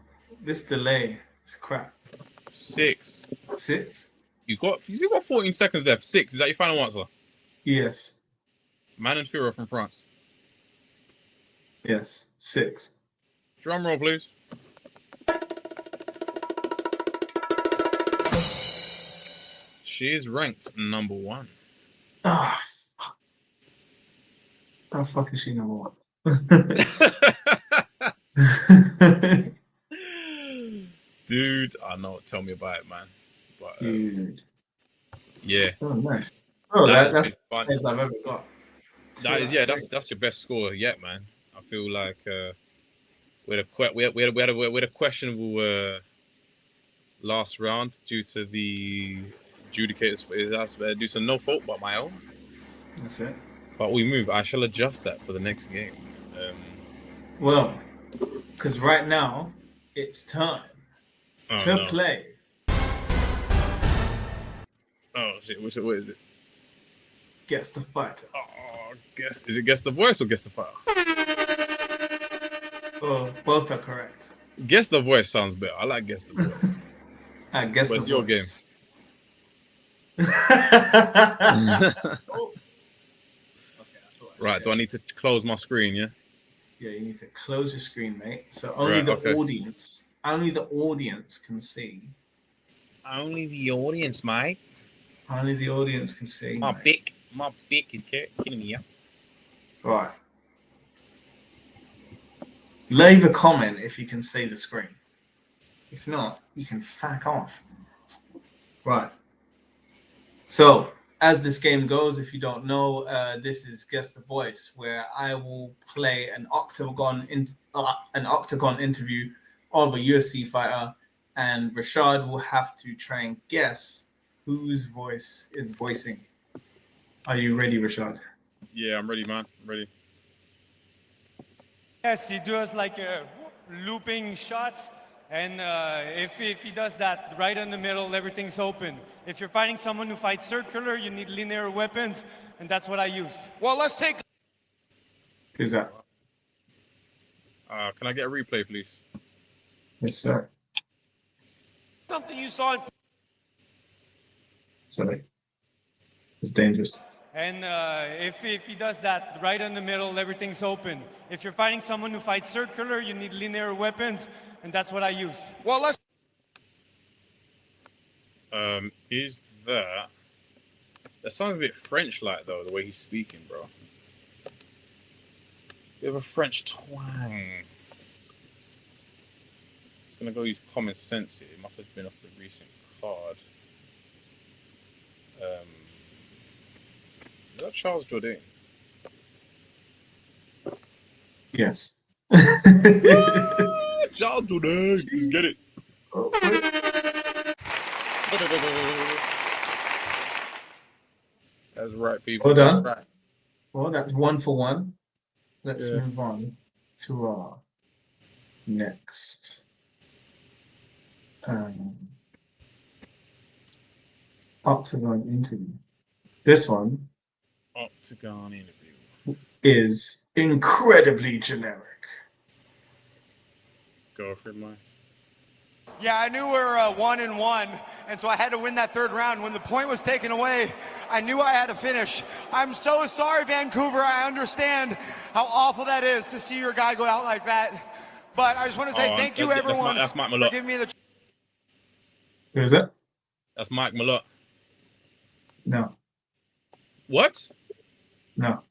This delay is crap. 6. 6. You still got 14 seconds left. 6. Is that your final answer? Yes. Manon Firo from France. Yes. 6. Drum roll, please. She is ranked number 1. Ah, fuck. How the fuck is she number 1? Dude, I know. Tell me about it, man. But, Dude. Yeah. Oh, nice. Oh, that's the best I've ever got. That's your best score yet, man. I feel like we had a questionable last round due to the adjudicators due to no fault but my own. That's it. But we move. I shall adjust that for the next game. Well, because right now it's time to play. Oh shit! What is it? Guess the fighter. Oh, is it Guess the Voice or Guess the Fighter? Oh, both are correct. Guess the Voice sounds better. I like Guess the Voice. I guess it's your game. Oh. Right, do I need to close my screen, yeah? Yeah, you need to close your screen, mate. So only the audience can see. Only the audience, mate. Only the audience can see. My bick is killing me, yeah? Right. Leave a comment if you can see the screen. If not, you can fuck off. Right. So, as this game goes, if you don't know, this is Guess the Voice, where I will play an octagon interview of a UFC fighter, and Rashad will have to try and guess whose voice is voicing. Are you ready, Rashad? Yeah, I'm ready, man. I'm ready. Yes, he does like looping shots. And if he does that right in the middle, everything's open. If you're fighting someone who fights circular, you need linear weapons, and that's what I used. Well, let's take... Who's that? Can I get a replay, please? Yes, sir. Something you saw in... Sorry. It's dangerous. And if he does that right in the middle, everything's open. If you're fighting someone who fights circular, you need linear weapons, and that's what I used. Well, let's... Is that sounds a bit French-like, though, the way he's speaking, bro. Bit of a French twang. Just gonna go use common sense here. It must have been off the recent card. Is that Charles Jourdain? Yes. Charles Jourdain! Let's get it. Oh, That's right, people. Hold on. Right. Well, that's 1 for 1. Let's move on to our next Octagon interview. This one Octagon interview is incredibly generic. Go for it, Mike. Yeah, I knew we were 1-1, and so I had to win that third round. When the point was taken away, I knew I had to finish. I'm so sorry, Vancouver. I understand how awful that is to see your guy go out like that. But I just want to say thank you, everyone, that's Mike for Malott. giving me the. Who is it? That's Mike Malott. No. What? No.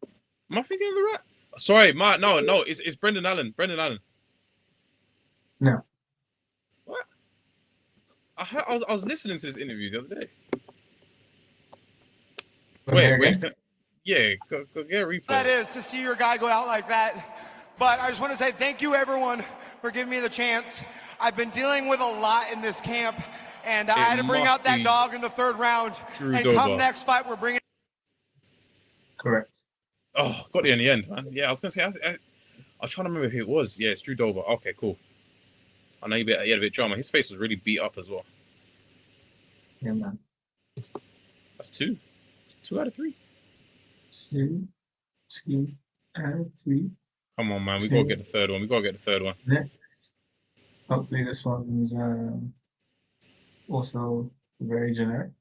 Am I thinking of the right? Sorry, Mike. No, it's Brendan Allen. Brendan Allen. No. What? I was listening to this interview the other day. Wait. Yeah, go get a replay. That is to see your guy go out like that. But I just want to say thank you, everyone, for giving me the chance. I've been dealing with a lot in this camp, and I had to bring out that dog in the third round. And come next fight, we're bringing. Correct. Oh, got it in the end, man. Yeah, I was gonna say. I was trying to remember who it was. Yeah, it's Drew Dober. Okay, cool. I know he had a bit of drama. His face was really beat up as well. Yeah, man. That's 2. 2 out of 3. 2 out of 3. Come on, man. We gotta get the third one. Next. Hopefully this one's also very generic.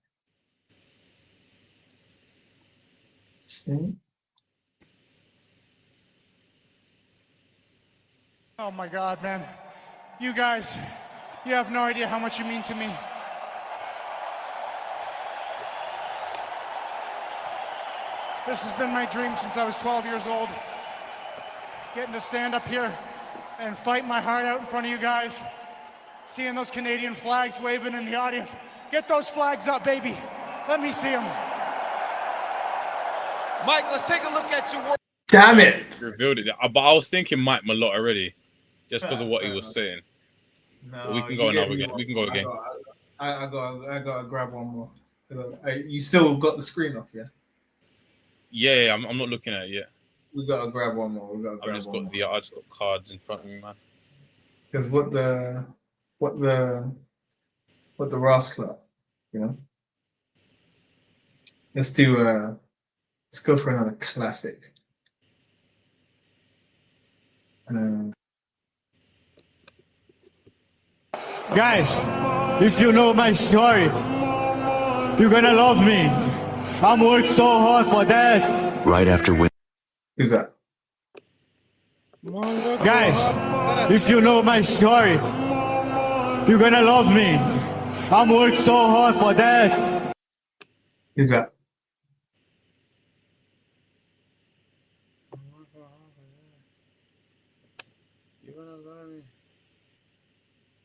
Okay. Oh my God, man. You guys, you have no idea how much you mean to me. This has been my dream since I was 12 years old. Getting to stand up here and fight my heart out in front of you guys. Seeing those Canadian flags waving in the audience. Get those flags up, baby. Let me see them. Mike, let's take a look at your work. Damn it! Revealed it. But I was thinking Mike Malott already, just because of what he was saying. No, but we can go now. We can go again. I gotta grab one more. You still got the screen off, yeah? Yeah, I'm not looking at it yet. We gotta grab one more. I just got cards in front of me, man. Because what the rascal, you know? Let's go for another classic. Guys, if you know my story, you're gonna love me. I'm worked so hard for that. Right after win. Who's that? Guys, if you know my story, you're gonna love me. I'm worked so hard for that. Who's that? You're gonna love me.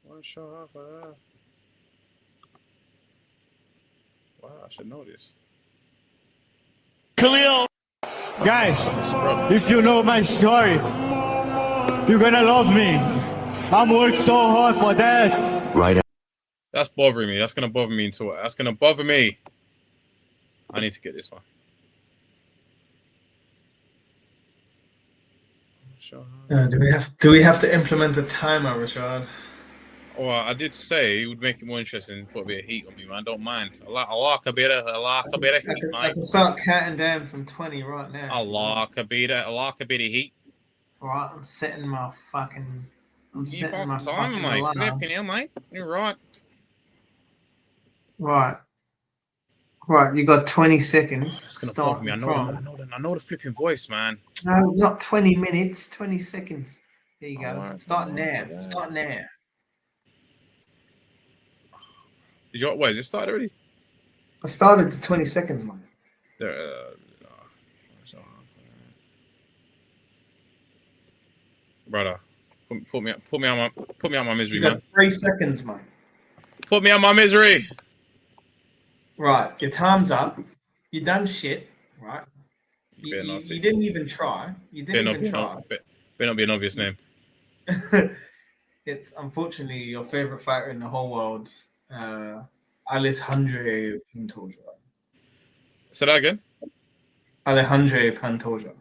One shot for that. Wow, I should know this. Khalil. Guys, if you know my story, you're gonna love me. I'm worked so hard for that. Right. That's bothering me. That's gonna bother me until that's gonna bother me. I need to get this one. Do we have to implement a timer, Rashad? Well, I did say it would make it more interesting. Put a bit of heat on me, man. Don't mind. I like a bit of heat, man. I can start counting down from 20 right now. I like a bit of heat. All right, I'm setting my fucking. I'm setting my time, fucking mate. alarm. Flipping hell, mate. You're right. Right. You got 20 seconds. It's gonna bother me. I know the flipping voice, man. No, not 20 minutes. 20 seconds. There you go. Right, Start now. Start now. Did you? Wait, is it started already? I started the 20 seconds, man. Brother, put me out my misery, You got man. 3 seconds, man. Put me out my misery. Right, your time's up. You done shit, right? You didn't even try. You didn't even try. Better not be an obvious name. It's unfortunately your favorite fighter in the whole world, Alejandro Pantoja. Say that again. Alejandro Pantoja.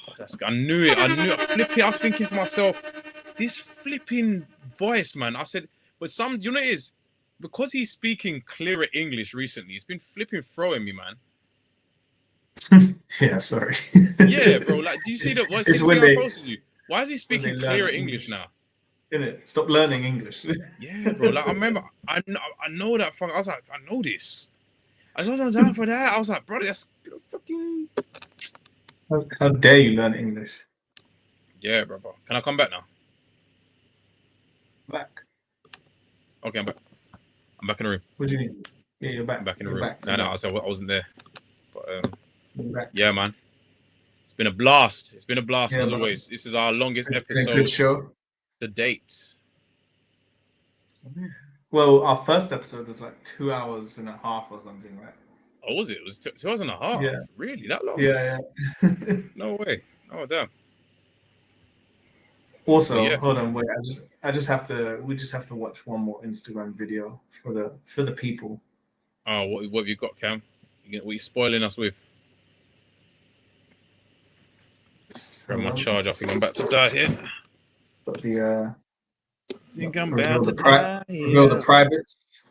Oh, I knew it. Flipping. I was thinking to myself, this flipping voice, man. I said, but you know what it is? because he's speaking clearer English recently, he's been flipping throwing me, man. Yeah, sorry. Yeah, bro. Like, do you see that? It's See when how I they posted you? Why is he speaking clearer English now? Innit? Stop learning English. Yeah, bro. Like, I remember, I know that. I was like, I know this. I was not down for that. I was like, bro, that's fucking. How dare you learn English? Yeah, bro. Can I come back now? Back. Okay, I'm back. I'm back in the room. What do you mean? Yeah, you're back. I'm back in the You're room. back. No, You're I back. wasn't there. But You're back. yeah, man. It's been a blast. It's been a blast Yeah, as man. always. This is our longest It's been a episode good show. to date. Well, our first episode was like 2.5 hours or something, right? Oh, was it? It was 2 hours and a half. Yeah. Really? That long? Yeah. No way. Oh, damn. Also, Yeah. hold on, wait. We just have to watch one more Instagram video for the people. Oh, what have you got, Cam? What are you spoiling us with? Grab my charge. I think I'm about to die here. Got the Think I'm reveal about the to die reveal the here. privates.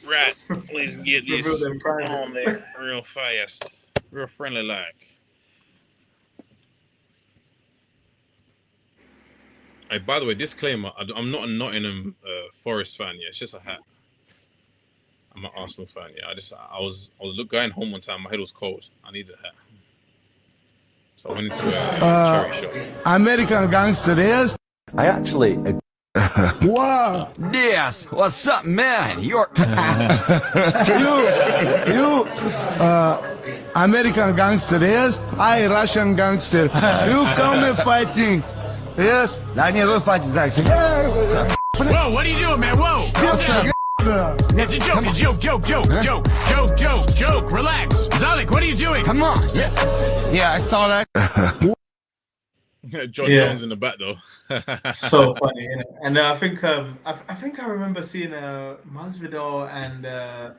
Right. Let's get Reveal this them privates. on there real fast. Real friendly like. Hey, by the way, disclaimer: I'm not a Nottingham Forest fan. Yeah, it's just a hat. I'm an Arsenal fan. Yeah, I was going home one time. My head was cold. I needed a hat, so I went into a charity shop. American gangster is. I actually. Wow. Yes. What's up, man? You're. You. American gangster is. I Russian gangster. You come and fighting. Yes. I need to fight Jackson. Whoa, what are you doing, man? Whoa. It's a joke. It's a joke. Relax. Zalik, what are you doing? Come on. Yeah, I saw that. John Jones in the back though. So funny, innit? And I think I remember seeing Masvidal and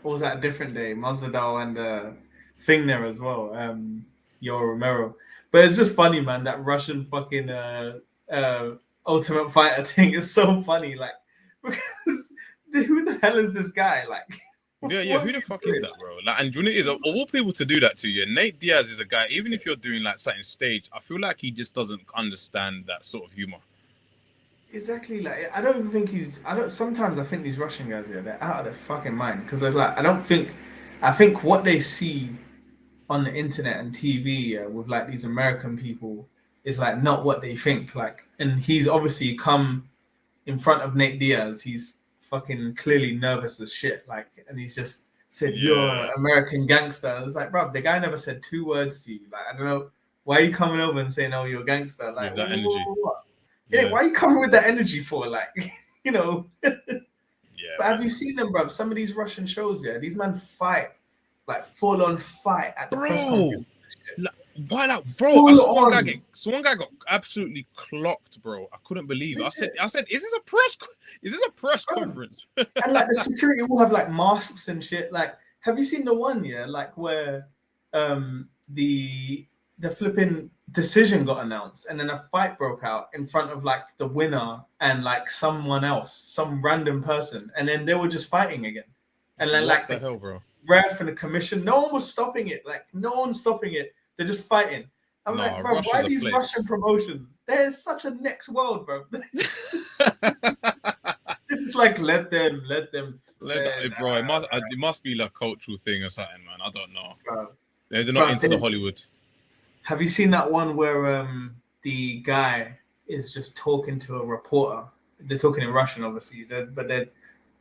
or was that a different day? Masvidal and thing there as well. Yo Romero. But it's just funny, man. That Russian fucking Ultimate Fighter thing is so funny. Like, because who the hell is this guy? Like, yeah. Who the fuck is that, bro? Like, and you know, of all people to do that to you, Nate Diaz is a guy. Even if you're doing like something stage, I feel like he just doesn't understand that sort of humor. Exactly. Like, I don't think sometimes I think these Russian guys, they're out of their fucking mind. Because I think what they see on the internet and TV with like these American people is like not what they think. Like, and he's obviously come in front of Nate Diaz. He's fucking clearly nervous as shit. Like, and he's just said, "You're American gangster." And it's like, bro, the guy never said 2 words to you. Like, I don't know why are you coming over and saying, "Oh, you're a gangster." Like, with that energy. What? Yeah, why are you coming with that energy for? Like, you know. Yeah. But have you seen them, bro? Some of these Russian shows, these men fight, like full on fight at the press conference. Why that, bro? One guy got absolutely clocked, bro. I couldn't believe it. I said, is this a press conference? And like the security will have like masks and shit. Like, have you seen the one, like where the flipping decision got announced and then a fight broke out in front of like the winner and like someone else, some random person, and then they were just fighting again. And then what the hell, bro? Ref and the commission, no one was stopping it. Like, no one's stopping it. They're just fighting. I'm like, bro, Russia's why these Russian promotions? They're such a next world, bro. They're just like, let them. Bro, it must be like a cultural thing or something, man. I don't know. Bro. They're not into the Hollywood. Have you seen that one where the guy is just talking to a reporter? They're talking in Russian, obviously, but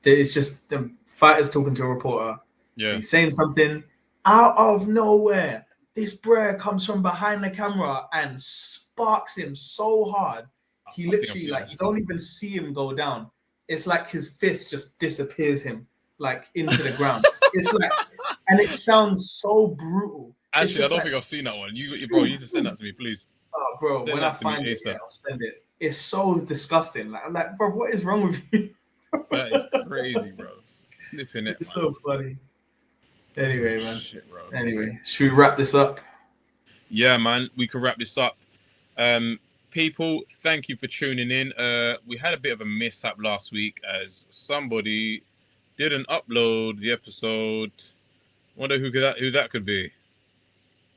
it's just the fighter's talking to a reporter. Yeah. He's saying something out of nowhere. This bro comes from behind the camera and sparks him so hard. He literally, like, you don't even see him go down. It's like his fist just disappears him, like, into the ground. It's like, and it sounds so brutal. Actually, I don't think I've seen that one. You need to send that to me, please. Oh, bro, when I find it, I'll send it. It's so disgusting. Like, I'm like, bro, what is wrong with you? That is crazy, bro. Flipping it, it's so funny. Anyway, man. Shit, bro. Anyway, should we wrap this up? Yeah, man. We can wrap this up. people, thank you for tuning in. We had a bit of a mishap last week as somebody didn't upload the episode. Wonder who that could be.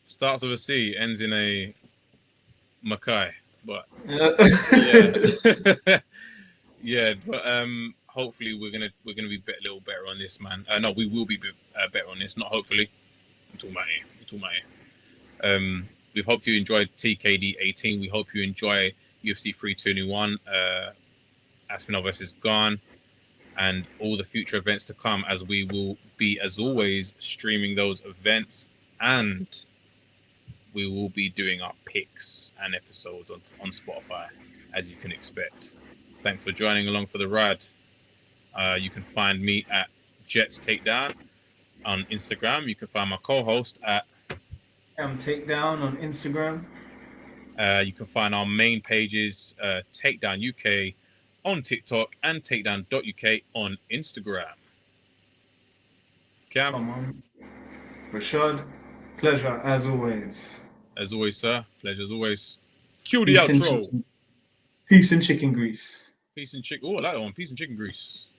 Starts with a C, ends in a Mackay, but yeah. Yeah, but hopefully we're gonna be a little better on this, man. No, we will be better on this. Not hopefully. I'm talking about it. We hope you enjoyed TKD 18. We hope you enjoy UFC 321. Aspinall versus Gone, and all the future events to come, as we will be, as always, streaming those events, and we will be doing our picks and episodes on Spotify, as you can expect. Thanks for joining along for the ride. You can find me at Jets Takedown on Instagram. You can find my co-host at Takedown on Instagram. You can find our main pages, Takedown UK on TikTok and Takedown.uk on Instagram. Cam? Come on. Rashad, pleasure as always. As always, sir. Pleasure as always. Cue the outro. Peace and chicken grease. Peace and chicken. Oh, I like that one. Peace and chicken grease.